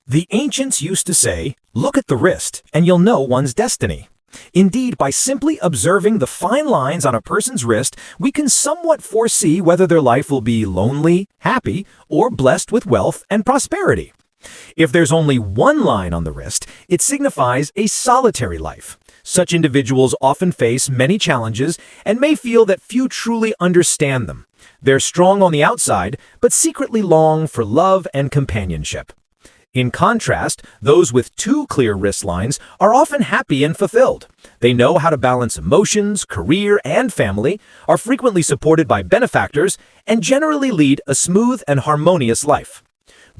Speaker 6: The ancients used to say, "Look at the wrist, and you'll know one's destiny." Indeed, by simply observing the fine lines on a person's wrist, we can somewhat foresee whether their life will be lonely, happy, or blessed with wealth and prosperity. If there's only one line on the wrist, it signifies a solitary life. Such individuals often face many challenges and may feel that few truly understand them. They're strong on the outside, but secretly long for love and companionship. In contrast, those with two clear wrist lines are often happy and fulfilled. They know how to balance emotions, career, and family, are frequently supported by benefactors, and generally lead a smooth and harmonious life.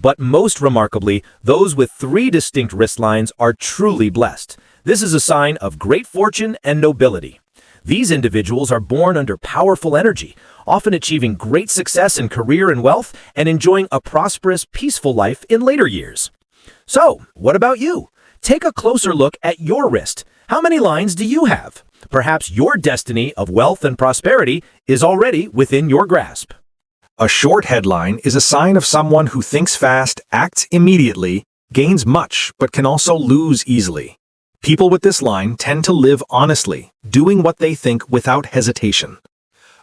Speaker 6: But most remarkably, those with three distinct wrist lines are truly blessed. This is a sign of great fortune and nobility. These individuals are born under powerful energy, often achieving great success in career and wealth, and enjoying a prosperous, peaceful life in later years. So, what about you? Take a closer look at your wrist. How many lines do you have? Perhaps your destiny of wealth and prosperity is already within your grasp.
Speaker 1: A short headline is a sign of someone who thinks fast, acts immediately, gains much, but can also lose easily. People with this line tend to live honestly, doing what they think without hesitation.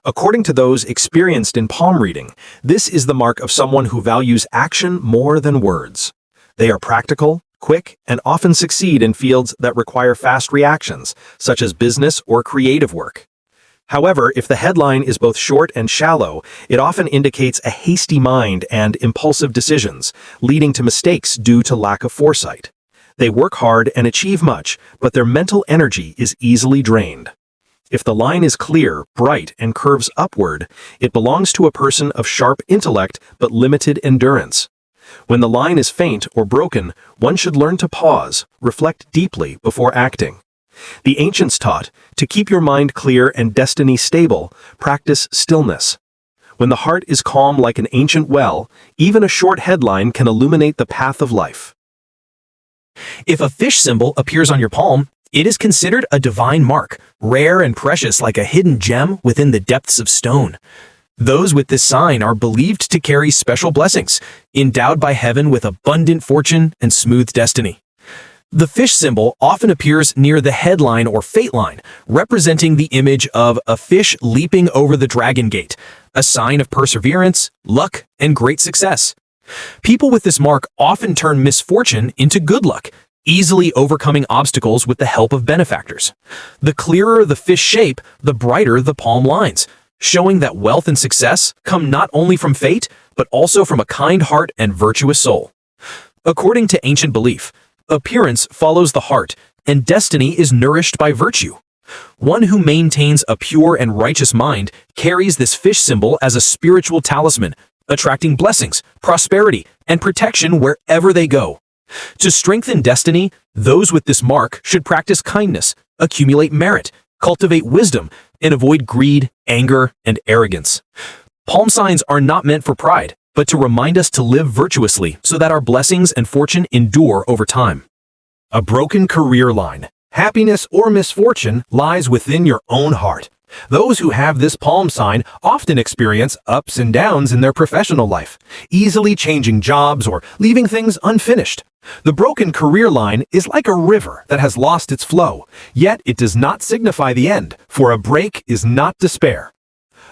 Speaker 1: According to those experienced in palm reading, this is the mark of someone who values action more than words. They are practical, quick, and often succeed in fields that require fast reactions, such as business or creative work. However, if the headline is both short and shallow, it often indicates a hasty mind and impulsive decisions, leading to mistakes due to lack of foresight. They work hard and achieve much, but their mental energy is easily drained. If the line is clear, bright, and curves upward, it belongs to a person of sharp intellect but limited endurance. When the line is faint or broken, one should learn to pause, reflect deeply before acting. The ancients taught, to keep your mind clear and destiny stable, practice stillness. When the heart is calm like an ancient well, even a short headline can illuminate the path of life.
Speaker 6: If a fish symbol appears on your palm, it is considered a divine mark, rare and precious like a hidden gem within the depths of stone. Those with this sign are believed to carry special blessings, endowed by heaven with abundant fortune and smooth destiny. The fish symbol often appears near the headline or fate line, representing the image of a fish leaping over the dragon gate, a sign of perseverance, luck, and great success. People with this mark often turn misfortune into good luck, easily overcoming obstacles with the help of benefactors. The clearer the fish shape, the brighter the palm lines, showing that wealth and success come not only from fate, but also from a kind heart and virtuous soul. According to ancient belief, appearance follows the heart, and destiny is nourished by virtue. One who maintains a pure and righteous mind carries this fish symbol as a spiritual talisman, attracting blessings, prosperity, and protection wherever they go. To strengthen destiny, those with this mark should practice kindness, accumulate merit, Cultivate wisdom and avoid greed, anger, and arrogance. Palm signs are not meant for pride, but to remind us to live virtuously so that our blessings and fortune endure over time. A broken career line. Happiness or misfortune lies within your own heart. Those who have this palm sign often experience ups and downs in their professional life, easily changing jobs or leaving things unfinished. The broken career line is like a river that has lost its flow, yet it does not signify the end, for a break is not despair.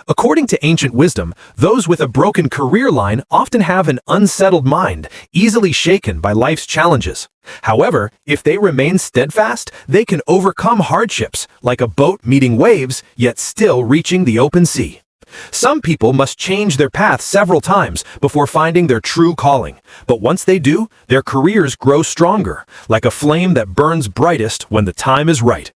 Speaker 6: According to ancient wisdom, those with a broken career line often have an unsettled mind, easily shaken by life's challenges. However, if they remain steadfast, they can overcome hardships, like a boat meeting waves, yet still reaching the open sea. Some people must change their path several times before finding their true calling, but once they do, their careers grow stronger, like a flame that burns brightest when the time is right.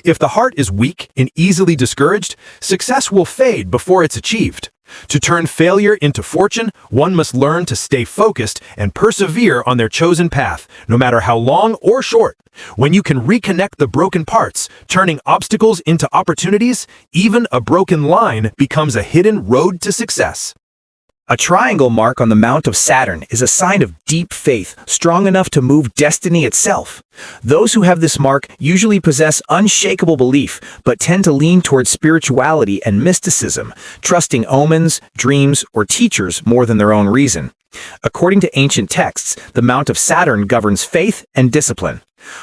Speaker 6: If the heart is weak and easily discouraged, success will fade before it's achieved. To turn failure into fortune, one must learn to stay focused and persevere on their chosen path, no matter how long or short. When you can reconnect the broken parts, turning obstacles into opportunities, even a broken line becomes a hidden road to success.
Speaker 8: A triangle mark on the mount of Saturn is a sign of deep faith, strong enough to move destiny itself. Those who have this mark usually possess unshakable belief, but tend to lean towards spirituality and mysticism, trusting omens, dreams, or teachers more than their own reason. According to ancient texts, the mount of Saturn governs faith and discipline.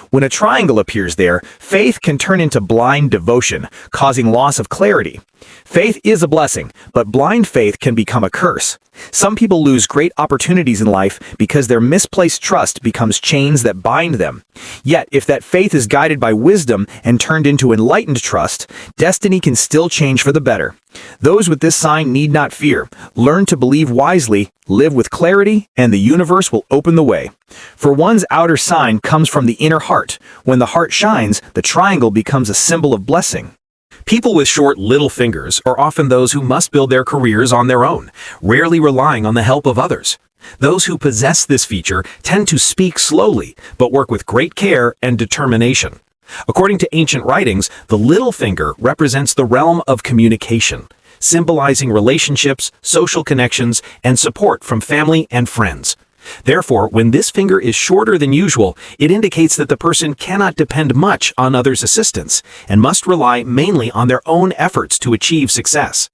Speaker 8: When a triangle appears there, faith can turn into blind devotion, causing loss of clarity. Faith is a blessing, but blind faith can become a curse. Some people lose great opportunities in life because their misplaced trust becomes chains that bind them. Yet, if that faith is guided by wisdom and turned into enlightened trust, destiny can still change for the better. Those with this sign need not fear. Learn to believe wisely, live with clarity, and the universe will open the way. For one's outer sign comes from the inner heart. When the heart shines, the triangle becomes a symbol of blessing.
Speaker 6: People with short little fingers are often those who must build their careers on their own, rarely relying on the help of others. Those who possess this feature tend to speak slowly, but work with great care and determination. According to ancient writings, the little finger represents the realm of communication, symbolizing relationships, social connections, and support from family and friends. Therefore, when this finger is shorter than usual, it indicates that the person cannot depend much on others' assistance and must rely mainly on their own efforts to achieve success.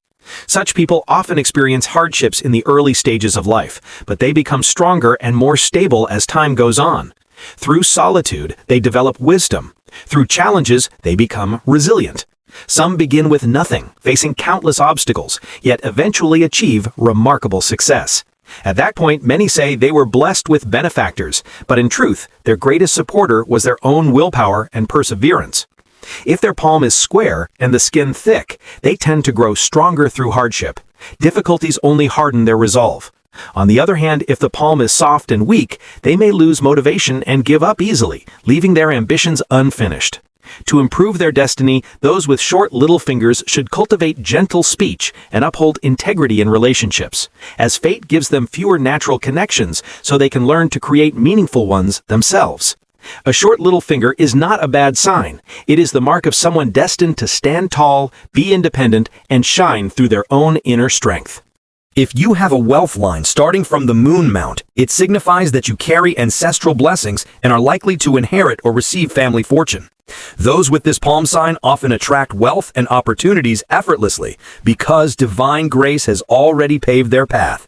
Speaker 6: Such people often experience hardships in the early stages of life, but they become stronger and more stable as time goes on. Through solitude, they develop wisdom. Through challenges, they become resilient. Some begin with nothing, facing countless obstacles, yet eventually achieve remarkable success. At that point, many say they were blessed with benefactors, but in truth, their greatest supporter was their own willpower and perseverance. If their palm is square and the skin thick, they tend to grow stronger through hardship. Difficulties only harden their resolve. On the other hand, if the palm is soft and weak, they may lose motivation and give up easily, leaving their ambitions unfinished. To improve their destiny, those with short little fingers should cultivate gentle speech and uphold integrity in relationships, as fate gives them fewer natural connections so they can learn to create meaningful ones themselves. A short little finger is not a bad sign. It is the mark of someone destined to stand tall, be independent, and shine through their own inner strength.
Speaker 1: If you have a wealth line starting from the moon mount, it signifies that you carry ancestral blessings and are likely to inherit or receive family fortune. Those with this palm sign often attract wealth and opportunities effortlessly because divine grace has already paved their path.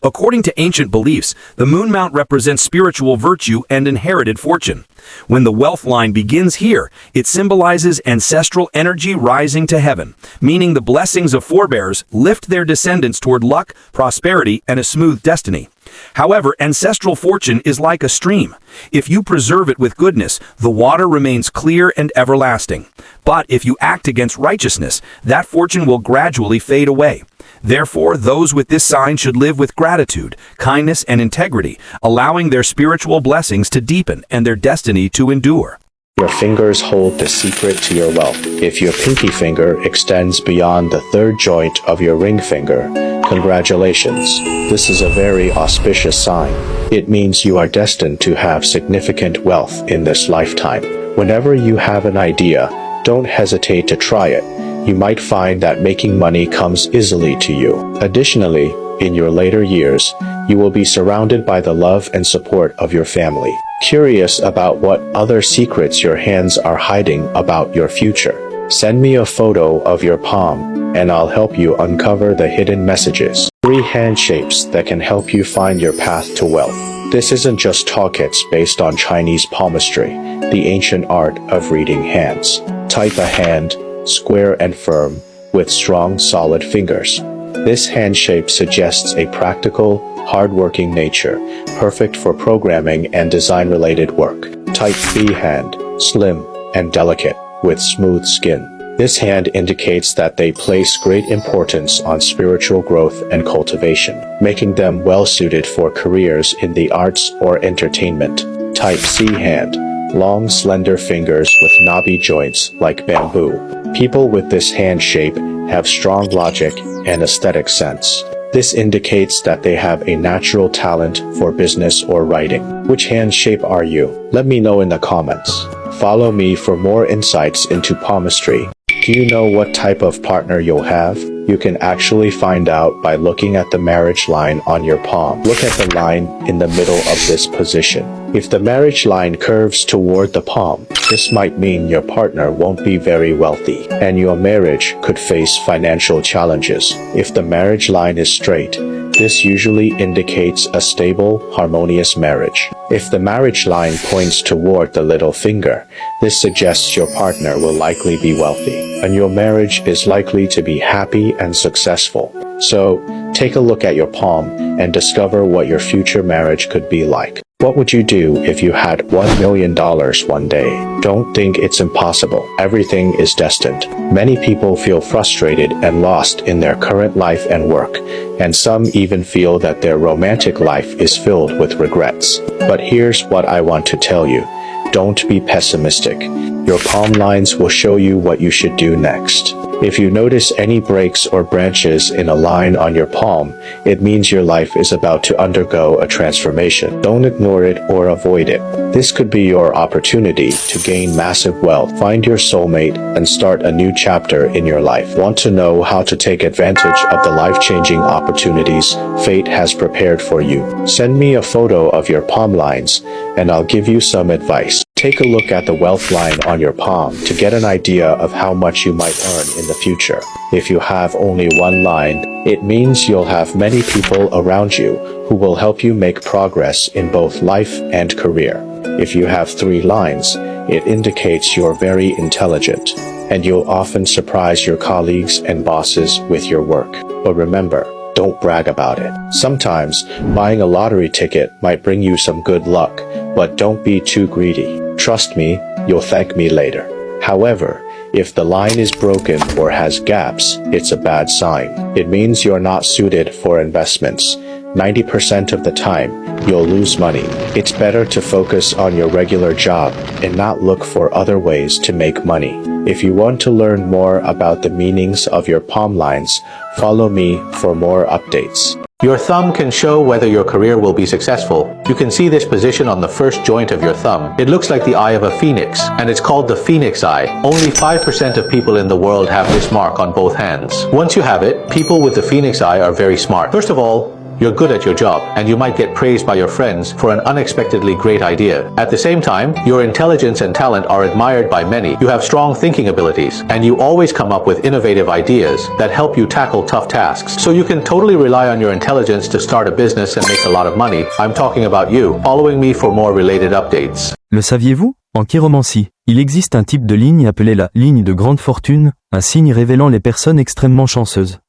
Speaker 1: According to ancient beliefs, the moon mount represents spiritual virtue and inherited fortune. When the wealth line begins here, it symbolizes ancestral energy rising to heaven, meaning the blessings of forebears lift their descendants toward luck, prosperity, and a smooth destiny. However, ancestral fortune is like a stream. If you preserve it with goodness, the water remains clear and everlasting. But if you act against righteousness, that fortune will gradually fade away. Therefore, those with this sign should live with gratitude, kindness, and integrity, allowing their spiritual blessings to deepen and their destiny to endure.
Speaker 9: Your fingers hold the secret to your wealth. If your pinky finger extends beyond the third joint of your ring finger, congratulations. This is a very auspicious sign. It means you are destined to have significant wealth in this lifetime. Whenever you have an idea, Don't hesitate to try it. You might find that making money comes easily to you. Additionally, in your later years, you will be surrounded by the love and support of your family. Curious about what other secrets your hands are hiding about your future? Send me a photo of your palm, and I'll help you uncover the hidden messages. 3 hand shapes that can help you find your path to wealth. This isn't just talk, it's based on Chinese palmistry, the ancient art of reading hands. Type a hand, square and firm, with strong, solid fingers. This hand shape suggests a practical, hard-working nature, perfect for programming and design-related work. Type B hand, slim and delicate, with smooth skin. This hand indicates that they place great importance on spiritual growth and cultivation, making them well-suited for careers in the arts or entertainment. Type C hand, long, slender fingers with knobby joints like bamboo. People with this hand shape have strong logic and aesthetic sense. This indicates that they have a natural talent for business or writing. Which hand shape are you? Let me know in the comments. Follow me for more insights into palmistry. Do you know what type of partner you'll have? You can actually find out by looking at the marriage line on your palm. Look at the line in the middle of this position. If the marriage line curves toward the palm, this might mean your partner won't be very wealthy, and your marriage could face financial challenges. If the marriage line is straight, this usually indicates a stable, harmonious marriage. If the marriage line points toward the little finger, this suggests your partner will likely be wealthy, and your marriage is likely to be happy and successful. So, take a look at your palm and discover what your future marriage could be like. What would you do if you had $1 million one day? Don't think it's impossible. Everything is destined. Many people feel frustrated and lost in their current life and work, and some even feel that their romantic life is filled with regrets. But here's what I want to tell you. Don't be pessimistic. Your palm lines will show you what you should do next. If you notice any breaks or branches in a line on your palm, it means your life is about to undergo a transformation. Don't ignore it or avoid it. This could be your opportunity to gain massive wealth, find your soulmate, and start a new chapter in your life. Want to know how to take advantage of the life-changing opportunities fate has prepared for you? Send me a photo of your palm lines, and I'll give you some advice. Take a look at the wealth line on your palm to get an idea of how much you might earn in the future. If you have only one line, it means you'll have many people around you who will help you make progress in both life and career. If you have 3 lines, it indicates you're very intelligent, and you'll often surprise your colleagues and bosses with your work. But remember, don't brag about it. Sometimes, buying a lottery ticket might bring you some good luck, but don't be too greedy. Trust me, you'll thank me later. However, if the line is broken or has gaps, it's a bad sign. It means you're not suited for investments. 90% of the time, you'll lose money. It's better to focus on your regular job and not look for other ways to make money. If you want to learn more about the meanings of your palm lines, follow me for more updates.
Speaker 10: Your thumb can show whether your career will be successful. You can see this position on the first joint of your thumb. It looks like the eye of a phoenix, and it's called the phoenix eye. Only 5% of people in the world have this mark on both hands. Once you have it, people with the phoenix eye are very smart. First of all, you're good at your job, and you might get praised by your friends for an unexpectedly great idea. At the same time, your intelligence and talent are admired by many. You have strong thinking abilities, and you always come up with innovative ideas that help you tackle tough tasks. So you can totally rely on your intelligence to start a business and make a lot of money. I'm talking about you. Following me for more related updates.
Speaker 11: Le saviez-vous? En chiromancie, il existe un type de ligne appelée la ligne de grande fortune, un signe révélant les personnes extrêmement chanceuses.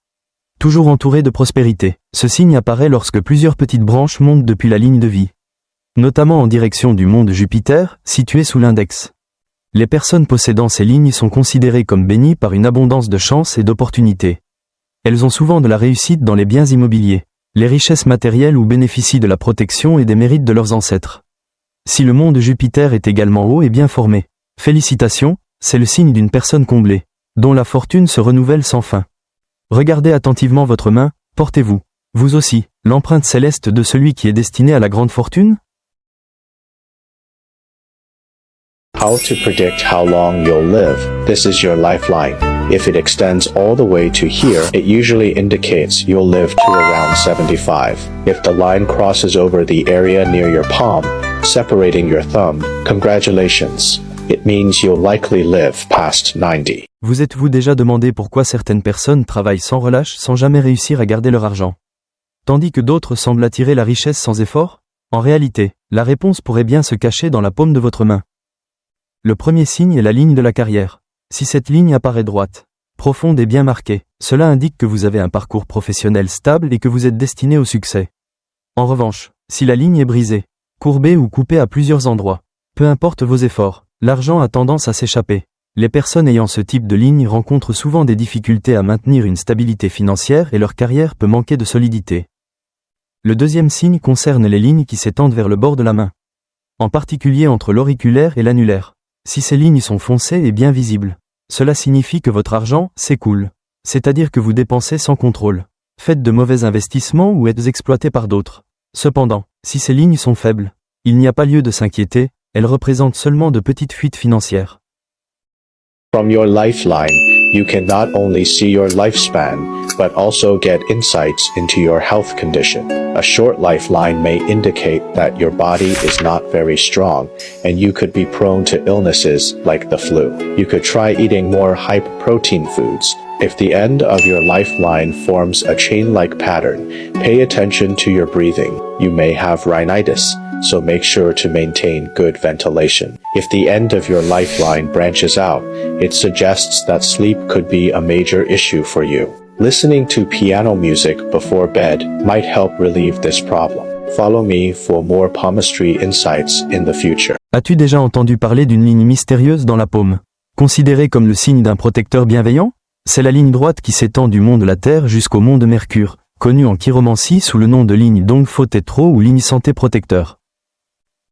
Speaker 11: Toujours entouré de prospérité, ce signe apparaît lorsque plusieurs petites branches montent depuis la ligne de vie, notamment en direction du monde Jupiter, situé sous l'index. Les personnes possédant ces lignes sont considérées comme bénies par une abondance de chance et d'opportunités. Elles ont souvent de la réussite dans les biens immobiliers, les richesses matérielles ou bénéficient de la protection et des mérites de leurs ancêtres. Si le monde Jupiter est également haut et bien formé, félicitations, c'est le signe d'une personne comblée, dont la fortune se renouvelle sans fin. Regardez attentivement votre main, portez-vous, vous aussi, l'empreinte céleste de celui qui est destiné à la grande fortune?
Speaker 9: How to predict how long you'll live. This is your lifeline. If it extends all the way to here, it usually indicates you'll live to around 75. If the line crosses over the area near your palm, separating your thumb, congratulations. It means you'll likely live past 90.
Speaker 11: Vous êtes-vous déjà demandé pourquoi certaines personnes travaillent sans relâche sans jamais réussir à garder leur argent, tandis que d'autres semblent attirer la richesse sans effort? En réalité, la réponse pourrait bien se cacher dans la paume de votre main. Le premier signe est la ligne de la carrière. Si cette ligne apparaît droite, profonde et bien marquée, cela indique que vous avez un parcours professionnel stable et que vous êtes destiné au succès. En revanche, si la ligne est brisée, courbée ou coupée à plusieurs endroits, peu importe vos efforts, l'argent a tendance à s'échapper. Les personnes ayant ce type de ligne rencontrent souvent des difficultés à maintenir une stabilité financière et leur carrière peut manquer de solidité. Le deuxième signe concerne les lignes qui s'étendent vers le bord de la main, en particulier entre l'auriculaire et l'annulaire. Si ces lignes sont foncées et bien visibles, cela signifie que votre argent s'écoule, c'est-à-dire que vous dépensez sans contrôle, faites de mauvais investissements ou êtes exploité par d'autres. Cependant, si ces lignes sont faibles, il n'y a pas lieu de s'inquiéter, elles représentent seulement de petites fuites financières.
Speaker 9: From your lifeline, you can not only see your lifespan, but also get insights into your health condition. A short lifeline may indicate that your body is not very strong, and you could be prone to illnesses like the flu. You could try eating more high-protein foods. If the end of your lifeline forms a chain-like pattern, pay attention to your breathing. You may have rhinitis, so make sure to maintain good ventilation. If the end of your lifeline branches out, it suggests that sleep could be a major issue for you. Listening to piano music before bed might help relieve this problem. Follow me for more palmistry insights in the future.
Speaker 11: As-tu déjà entendu parler d'une ligne mystérieuse dans la paume, considérée comme le signe d'un protecteur bienveillant? C'est la ligne droite qui s'étend du mont de la Terre jusqu'au mont de Mercure, connue en chiromancie sous le nom de ligne Dongfo Tetro ou ligne santé protecteur.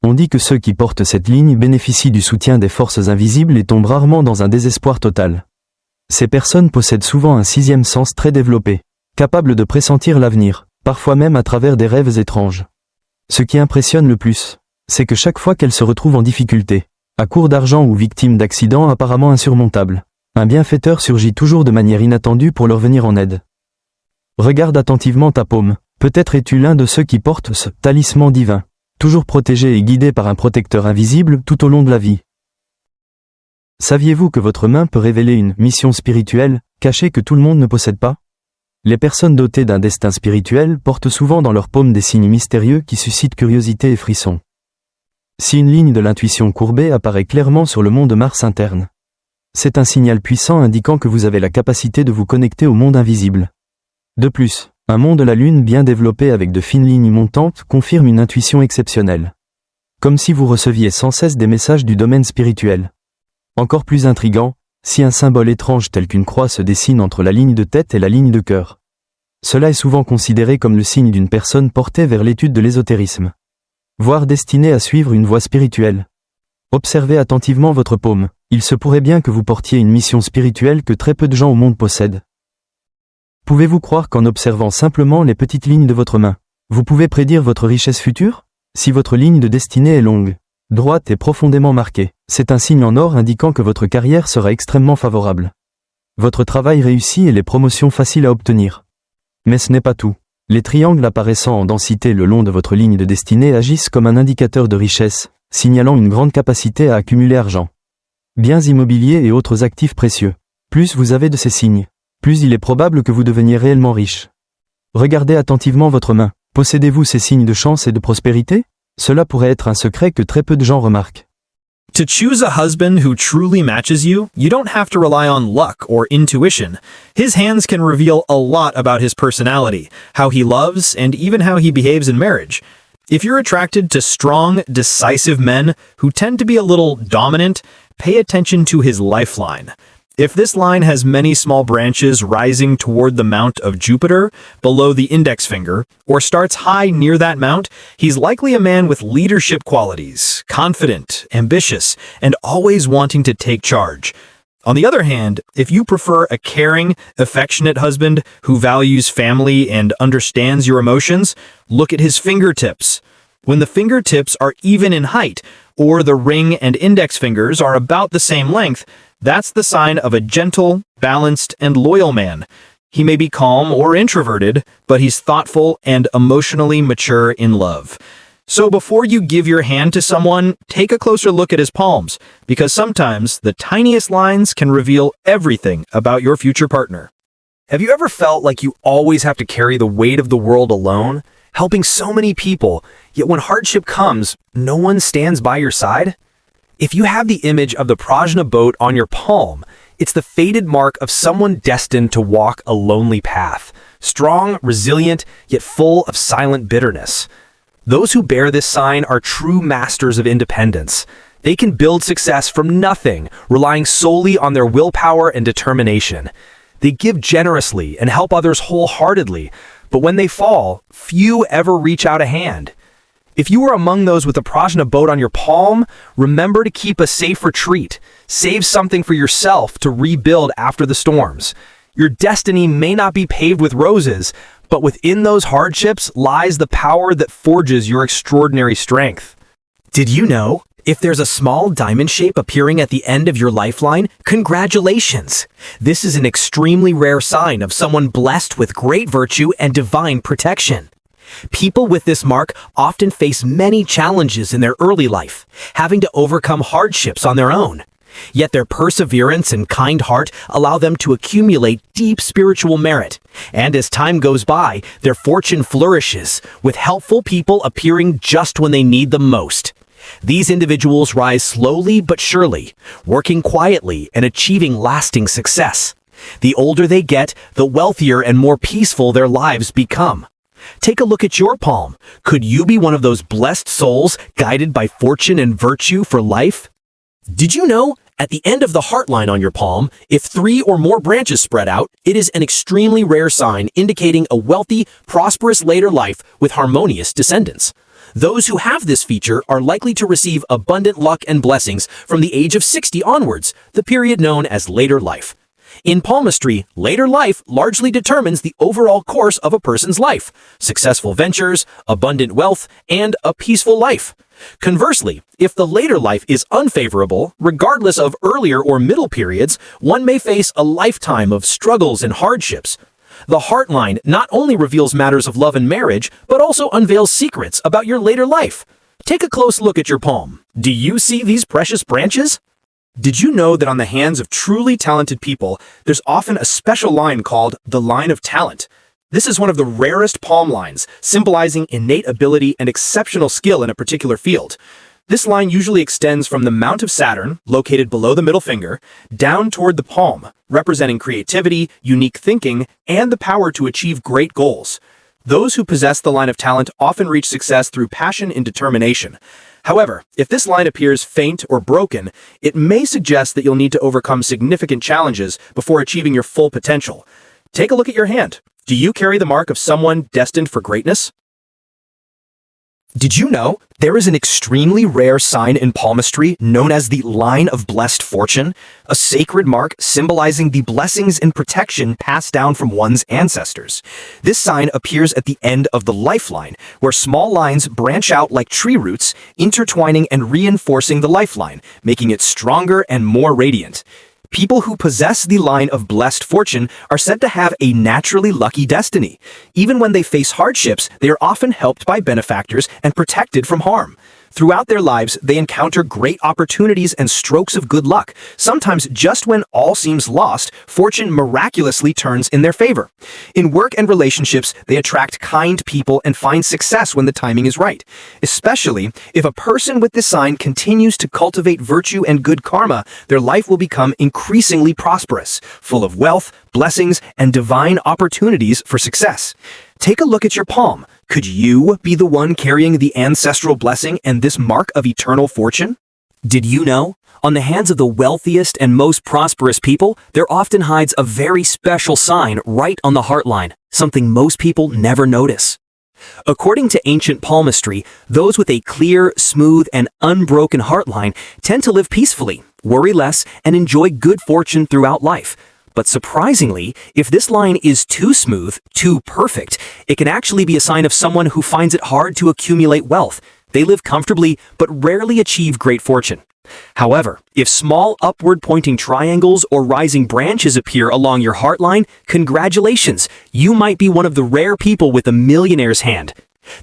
Speaker 11: On dit que ceux qui portent cette ligne bénéficient du soutien des forces invisibles et tombent rarement dans un désespoir total. Ces personnes possèdent souvent un sixième sens très développé, capable de pressentir l'avenir, parfois même à travers des rêves étranges. Ce qui impressionne le plus, c'est que chaque fois qu'elles se retrouvent en difficulté, à court d'argent ou victimes d'accidents apparemment insurmontables, un bienfaiteur surgit toujours de manière inattendue pour leur venir en aide. Regarde attentivement ta paume, peut-être es-tu l'un de ceux qui portent ce talisman divin, toujours protégé et guidé par un protecteur invisible tout au long de la vie. Saviez-vous que votre main peut révéler une mission spirituelle, cachée que tout le monde ne possède pas? Les personnes dotées d'un destin spirituel portent souvent dans leur paume des signes mystérieux qui suscitent curiosité et frissons. Si une ligne de l'intuition courbée apparaît clairement sur le mont de Mars interne, c'est un signal puissant indiquant que vous avez la capacité de vous connecter au monde invisible. De plus, un mont de la Lune bien développé avec de fines lignes montantes confirme une intuition exceptionnelle. Comme si vous receviez sans cesse des messages du domaine spirituel. Encore plus intriguant, si un symbole étrange tel qu'une croix se dessine entre la ligne de tête et la ligne de cœur. Cela est souvent considéré comme le signe d'une personne portée vers l'étude de l'ésotérisme, voire destinée à suivre une voie spirituelle. Observez attentivement votre paume, il se pourrait bien que vous portiez une mission spirituelle que très peu de gens au monde possèdent. Pouvez-vous croire qu'en observant simplement les petites lignes de votre main, vous pouvez prédire votre richesse future? Si votre ligne de destinée est longue, droite et profondément marquée, c'est un signe en or indiquant que votre carrière sera extrêmement favorable. Votre travail réussi et les promotions faciles à obtenir. Mais ce n'est pas tout. Les triangles apparaissant en densité le long de votre ligne de destinée agissent comme un indicateur de richesse, signalant une grande capacité à accumuler argent, biens immobiliers et autres actifs précieux. Plus vous avez de ces signes, plus il est probable que vous deveniez réellement riche. Regardez attentivement votre main. Possédez-vous ces signes de chance et de prospérité? Cela pourrait être un secret que très peu de gens remarquent.
Speaker 2: To choose a husband who truly matches you, you don't have to rely on luck or intuition. His hands can reveal a lot about his personality, how he loves, and even how he behaves in marriage. If you're attracted to strong, decisive men who tend to be a little dominant, pay attention to his lifeline. If this line has many small branches rising toward the mount of Jupiter, below the index finger, or starts high near that mount, he's likely a man with leadership qualities, confident, ambitious, and always wanting to take charge. On the other hand, if you prefer a caring, affectionate husband who values family and understands your emotions, look at his fingertips. When the fingertips are even in height, or the ring and index fingers are about the same length, that's the sign of a gentle, balanced, and loyal man. He may be calm or introverted, but he's thoughtful and emotionally mature in love. So before you give your hand to someone, take a closer look at his palms, because sometimes the tiniest lines can reveal everything about your future partner.
Speaker 6: Have you ever felt like you always have to carry the weight of the world alone, helping so many people, yet when hardship comes, no one stands by your side? If you have the image of the Prajna boat on your palm, it's the faded mark of someone destined to walk a lonely path, strong, resilient, yet full of silent bitterness. Those who bear this sign are true masters of independence. They can build success from nothing, relying solely on their willpower and determination. They give generously and help others wholeheartedly, but when they fall, few ever reach out a hand. If you are among those with a Prajna boat on your palm, remember to keep a safe retreat. Save something for yourself to rebuild after the storms. Your destiny may not be paved with roses, but within those hardships lies the power that forges your extraordinary strength. Did you know? If there's a small diamond shape appearing at the end of your lifeline, congratulations! This is an extremely rare sign of someone blessed with great virtue and divine protection. People with this mark often face many challenges in their early life, having to overcome hardships on their own. Yet their perseverance and kind heart allow them to accumulate deep spiritual merit. And as time goes by, their fortune flourishes, with helpful people appearing just when they need them most. These individuals rise slowly but surely, working quietly and achieving lasting success. The older they get, the wealthier and more peaceful their lives become. Take a look at your palm. Could you be one of those blessed souls guided by fortune and virtue for life? Did you know? At the end of the heart line on your palm, if 3 or more branches spread out, it is an extremely rare sign indicating a wealthy, prosperous later life with harmonious descendants. Those who have this feature are likely to receive abundant luck and blessings from the age of 60 onwards, the period known as later life. In palmistry, later life largely determines the overall course of a person's life, successful ventures, abundant wealth, and a peaceful life. Conversely, if the later life is unfavorable, regardless of earlier or middle periods, one may face a lifetime of struggles and hardships. The heart line not only reveals matters of love and marriage, but also unveils secrets about your later life. Take a close look at your palm. Do you see these precious branches? Did you know that on the hands of truly talented people, there's often a special line called the line of talent? This is one of the rarest palm lines, symbolizing innate ability and exceptional skill in a particular field. This line usually extends from the mount of Saturn, located below the middle finger, down toward the palm, representing creativity, unique thinking, and the power to achieve great goals. Those who possess the line of talent often reach success through passion and determination. However, if this line appears faint or broken, it may suggest that you'll need to overcome significant challenges before achieving your full potential. Take a look at your hand. Do you carry the mark of someone destined for greatness? Did you know there is an extremely rare sign in palmistry known as the line of blessed fortune, a sacred mark symbolizing the blessings and protection passed down from one's ancestors? This sign appears at the end of the lifeline, where small lines branch out like tree roots, intertwining and reinforcing the lifeline, making it stronger and more radiant. People who possess the line of blessed fortune are said to have a naturally lucky destiny. Even when they face hardships, they are often helped by benefactors and protected from harm. Throughout their lives, they encounter great opportunities and strokes of good luck. Sometimes just when all seems lost, fortune miraculously turns in their favor. In work and relationships, they attract kind people and find success when the timing is right. Especially if a person with this sign continues to cultivate virtue and good karma, their life will become increasingly prosperous, full of wealth, blessings, and divine opportunities for success. Take a look at your palm. Could you be the one carrying the ancestral blessing and this mark of eternal fortune? Did you know? On the hands of the wealthiest and most prosperous people, there often hides a very special sign right on the heart line, something most people never notice. According to ancient palmistry, those with a clear, smooth, and unbroken heart line tend to live peacefully, worry less, and enjoy good fortune throughout life. But surprisingly, if this line is too smooth, too perfect, it can actually be a sign of someone who finds it hard to accumulate wealth. They live comfortably but rarely achieve great fortune. However, if small upward-pointing triangles or rising branches appear along your heart line, congratulations, you might be one of the rare people with a millionaire's hand.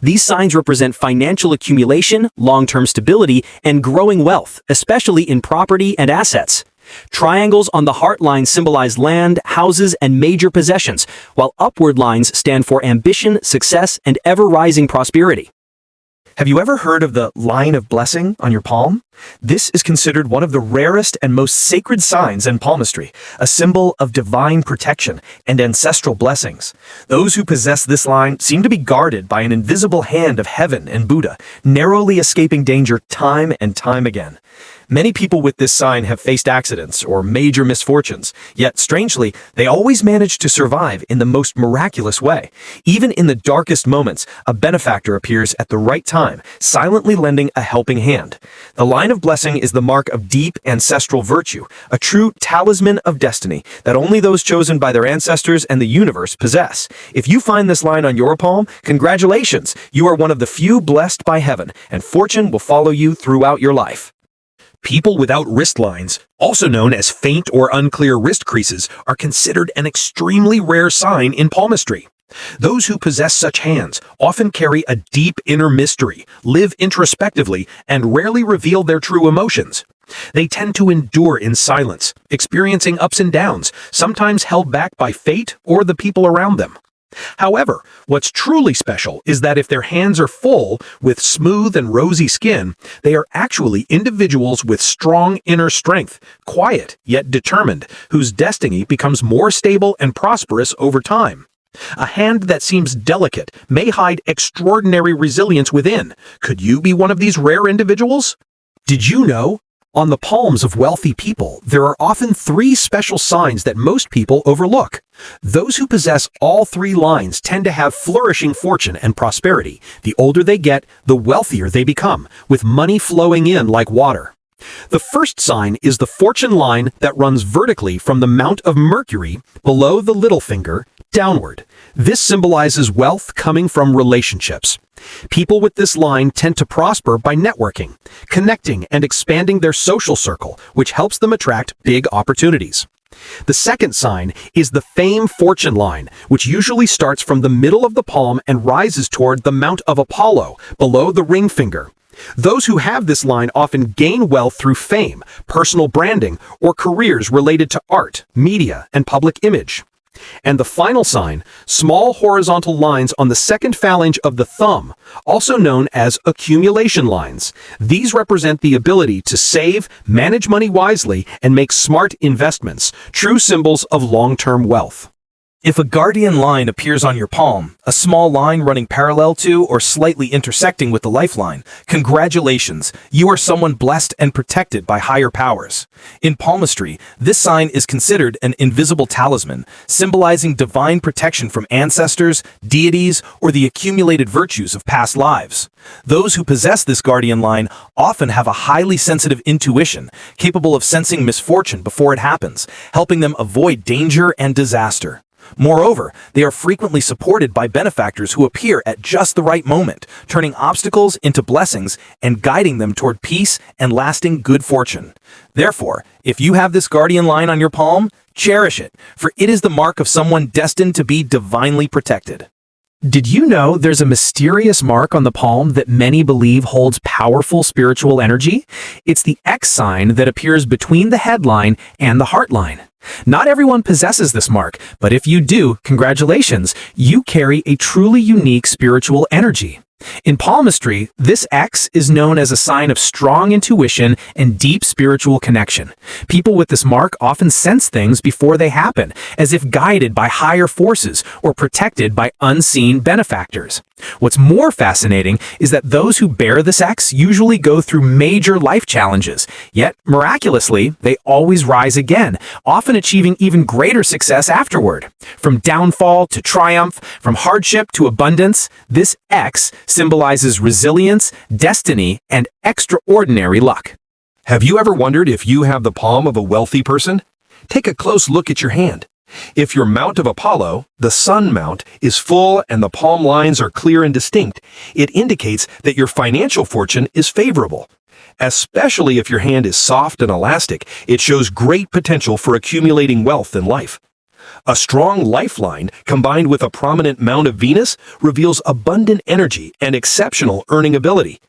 Speaker 6: These signs represent financial accumulation, long-term stability, and growing wealth, especially in property and assets. Triangles on the heart line symbolize land, houses, and major possessions, while upward lines stand for ambition, success, and ever-rising prosperity.
Speaker 8: Have you ever heard of the line of blessing on your palm? This is considered one of the rarest and most sacred signs in palmistry, a symbol of divine protection and ancestral blessings. Those who possess this line seem to be guarded by an invisible hand of heaven and Buddha, narrowly escaping danger time and time again. Many people with this sign have faced accidents or major misfortunes, yet strangely, they always manage to survive in the most miraculous way. Even in the darkest moments, a benefactor appears at the right time, silently lending a helping hand. The line of blessing is the mark of deep ancestral virtue, a true talisman of destiny that only those chosen by their ancestors and the universe possess. If you find this line on your palm, congratulations! You are one of the few blessed by heaven, and fortune will follow you throughout your life. People without wrist lines, also known as faint or unclear wrist creases, are considered an extremely rare sign in palmistry. Those who possess such hands often carry a deep inner mystery, live introspectively, and rarely reveal their true emotions. They tend to endure in silence, experiencing ups and downs, sometimes held back by fate or the people around them. However, what's truly special is that if their hands are full, with smooth and rosy skin, they are actually individuals with strong inner strength, quiet yet determined, whose destiny becomes more stable and prosperous over time. A hand that seems delicate may hide extraordinary resilience within. Could you be one of these rare individuals? Did you know? On the palms of wealthy people, there are often 3 special signs that most people overlook. Those who possess all 3 lines tend to have flourishing fortune and prosperity. The older they get, the wealthier they become, with money flowing in like water. The first sign is the fortune line that runs vertically from the Mount of Mercury, below the little finger, downward. This symbolizes wealth coming from relationships. People with this line tend to prosper by networking, connecting, and expanding their social circle, which helps them attract big opportunities. The second sign is the fame fortune line, which usually starts from the middle of the palm and rises toward the Mount of Apollo, below the ring finger. Those who have this line often gain wealth through fame, personal branding, or careers related to art, media, and public image. And the final sign, small horizontal lines on the second phalange of the thumb, also known as accumulation lines. These represent the ability to save, manage money wisely, and make smart investments, true symbols of long-term wealth.
Speaker 6: If a guardian line appears on your palm, a small line running parallel to or slightly intersecting with the lifeline, congratulations, you are someone blessed and protected by higher powers. In palmistry, this sign is considered an invisible talisman, symbolizing divine protection from ancestors, deities, or the accumulated virtues of past lives. Those who possess this guardian line often have a highly sensitive intuition, capable of sensing misfortune before it happens, helping them avoid danger and disaster. Moreover, they are frequently supported by benefactors who appear at just the right moment, turning obstacles into blessings and guiding them toward peace and lasting good fortune. Therefore, if you have this guardian line on your palm, cherish it, for it is the mark of someone destined to be divinely protected.
Speaker 8: Did you know there's a mysterious mark on the palm that many believe holds powerful spiritual energy? It's the X sign that appears between the headline and the heart line. Not everyone possesses this mark, but if you do, congratulations, you carry a truly unique spiritual energy. In palmistry, this X is known as a sign of strong intuition and deep spiritual connection. People with this mark often sense things before they happen, as if guided by higher forces or protected by unseen benefactors. What's more fascinating is that those who bear this X usually go through major life challenges, yet miraculously, they always rise again, often achieving even greater success afterward. From downfall to triumph, from hardship to abundance, this X symbolizes resilience, destiny, and extraordinary luck.
Speaker 1: Have you ever wondered if you have the palm of a wealthy person? Take a close look at your hand.
Speaker 5: If your Mount of Apollo, the Sun Mount, is full and the palm lines are clear and distinct, it indicates that your financial fortune is favorable. Especially if your hand is soft and elastic, it shows great potential for accumulating wealth in life. A strong lifeline combined with a prominent Mount of Venus reveals abundant energy and exceptional earning ability.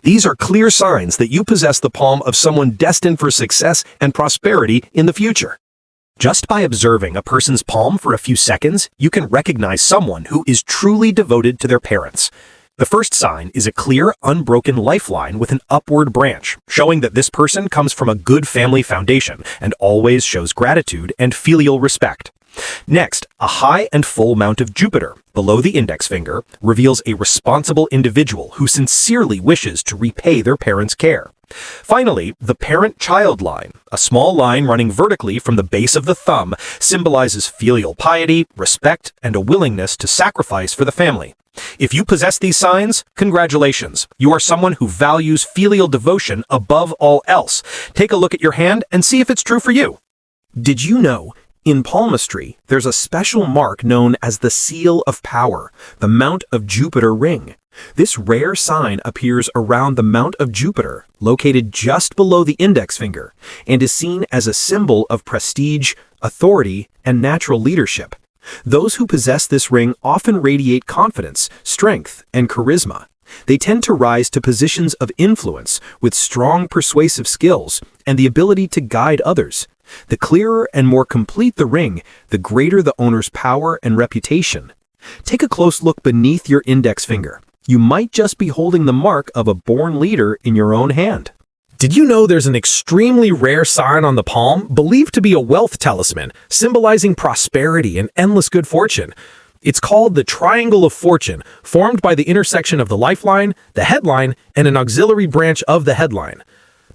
Speaker 5: These are clear signs that you possess the palm of someone destined for success and prosperity in the future.
Speaker 6: Just by observing a person's palm for a few seconds, you can recognize someone who is truly devoted to their parents. The first sign is a clear, unbroken lifeline with an upward branch, showing that this person comes from a good family foundation and always shows gratitude and filial respect. Next, a high and full Mount of Jupiter, below the index finger, reveals a responsible individual who sincerely wishes to repay their parents' care. Finally, the parent-child line, a small line running vertically from the base of the thumb, symbolizes filial piety, respect, and a willingness to sacrifice for the family. If you possess these signs, congratulations. You are someone who values filial devotion above all else. Take a look at your hand and see if it's true for you.
Speaker 1: Did you know, in palmistry, there's a special mark known as the Seal of Power, the Mount of Jupiter ring. This rare sign appears around the Mount of Jupiter, located just below the index finger, and is seen as a symbol of prestige, authority, and natural leadership. Those who possess this ring often radiate confidence, strength, and charisma. They tend to rise to positions of influence with strong persuasive skills and the ability to guide others. The clearer and more complete the ring, the greater the owner's power and reputation. Take a close look beneath your index finger. You might just be holding the mark of a born leader in your own hand.
Speaker 6: Did you know there's an extremely rare sign on the palm, believed to be a wealth talisman, symbolizing prosperity and endless good fortune? It's called the Triangle of Fortune, formed by the intersection of the lifeline, the headline, and an auxiliary branch of the headline.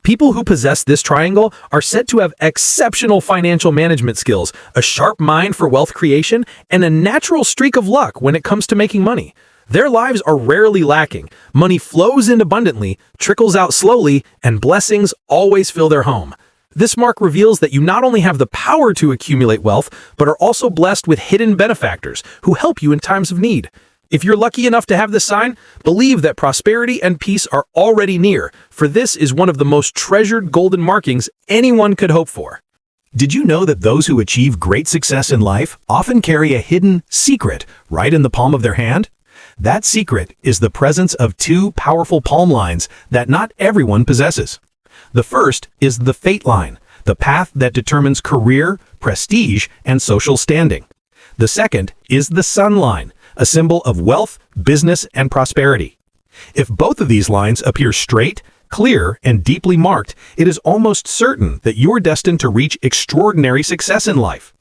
Speaker 6: People who possess this triangle are said to have exceptional financial management skills, a sharp mind for wealth creation, and a natural streak of luck when it comes to making money. Their lives are rarely lacking. Money flows in abundantly, trickles out slowly, and blessings always fill their home. This mark reveals that you not only have the power to accumulate wealth, but are also blessed with hidden benefactors who help you in times of need. If you're lucky enough to have this sign, believe that prosperity and peace are already near, for this is one of the most treasured golden markings anyone could hope for.
Speaker 1: Did you know that those who achieve great success in life often carry a hidden secret right in the palm of their hand? That secret is the presence of two powerful palm lines that not everyone possesses. The first is the fate line, the path that determines career, prestige, and social standing. The second is the sun line, a symbol of wealth, business, and prosperity. If both of these lines appear straight, clear, and deeply marked, it is almost certain that you're destined to reach extraordinary success in life.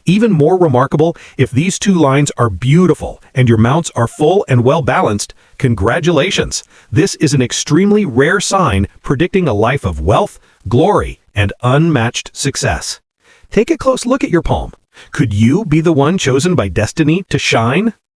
Speaker 1: Even more remarkable, if these two lines are beautiful and your mounts are full and well-balanced, congratulations! This is an extremely rare sign predicting a life of wealth, glory, and unmatched success. Take a close look at your palm. Could you be the one chosen by destiny to shine?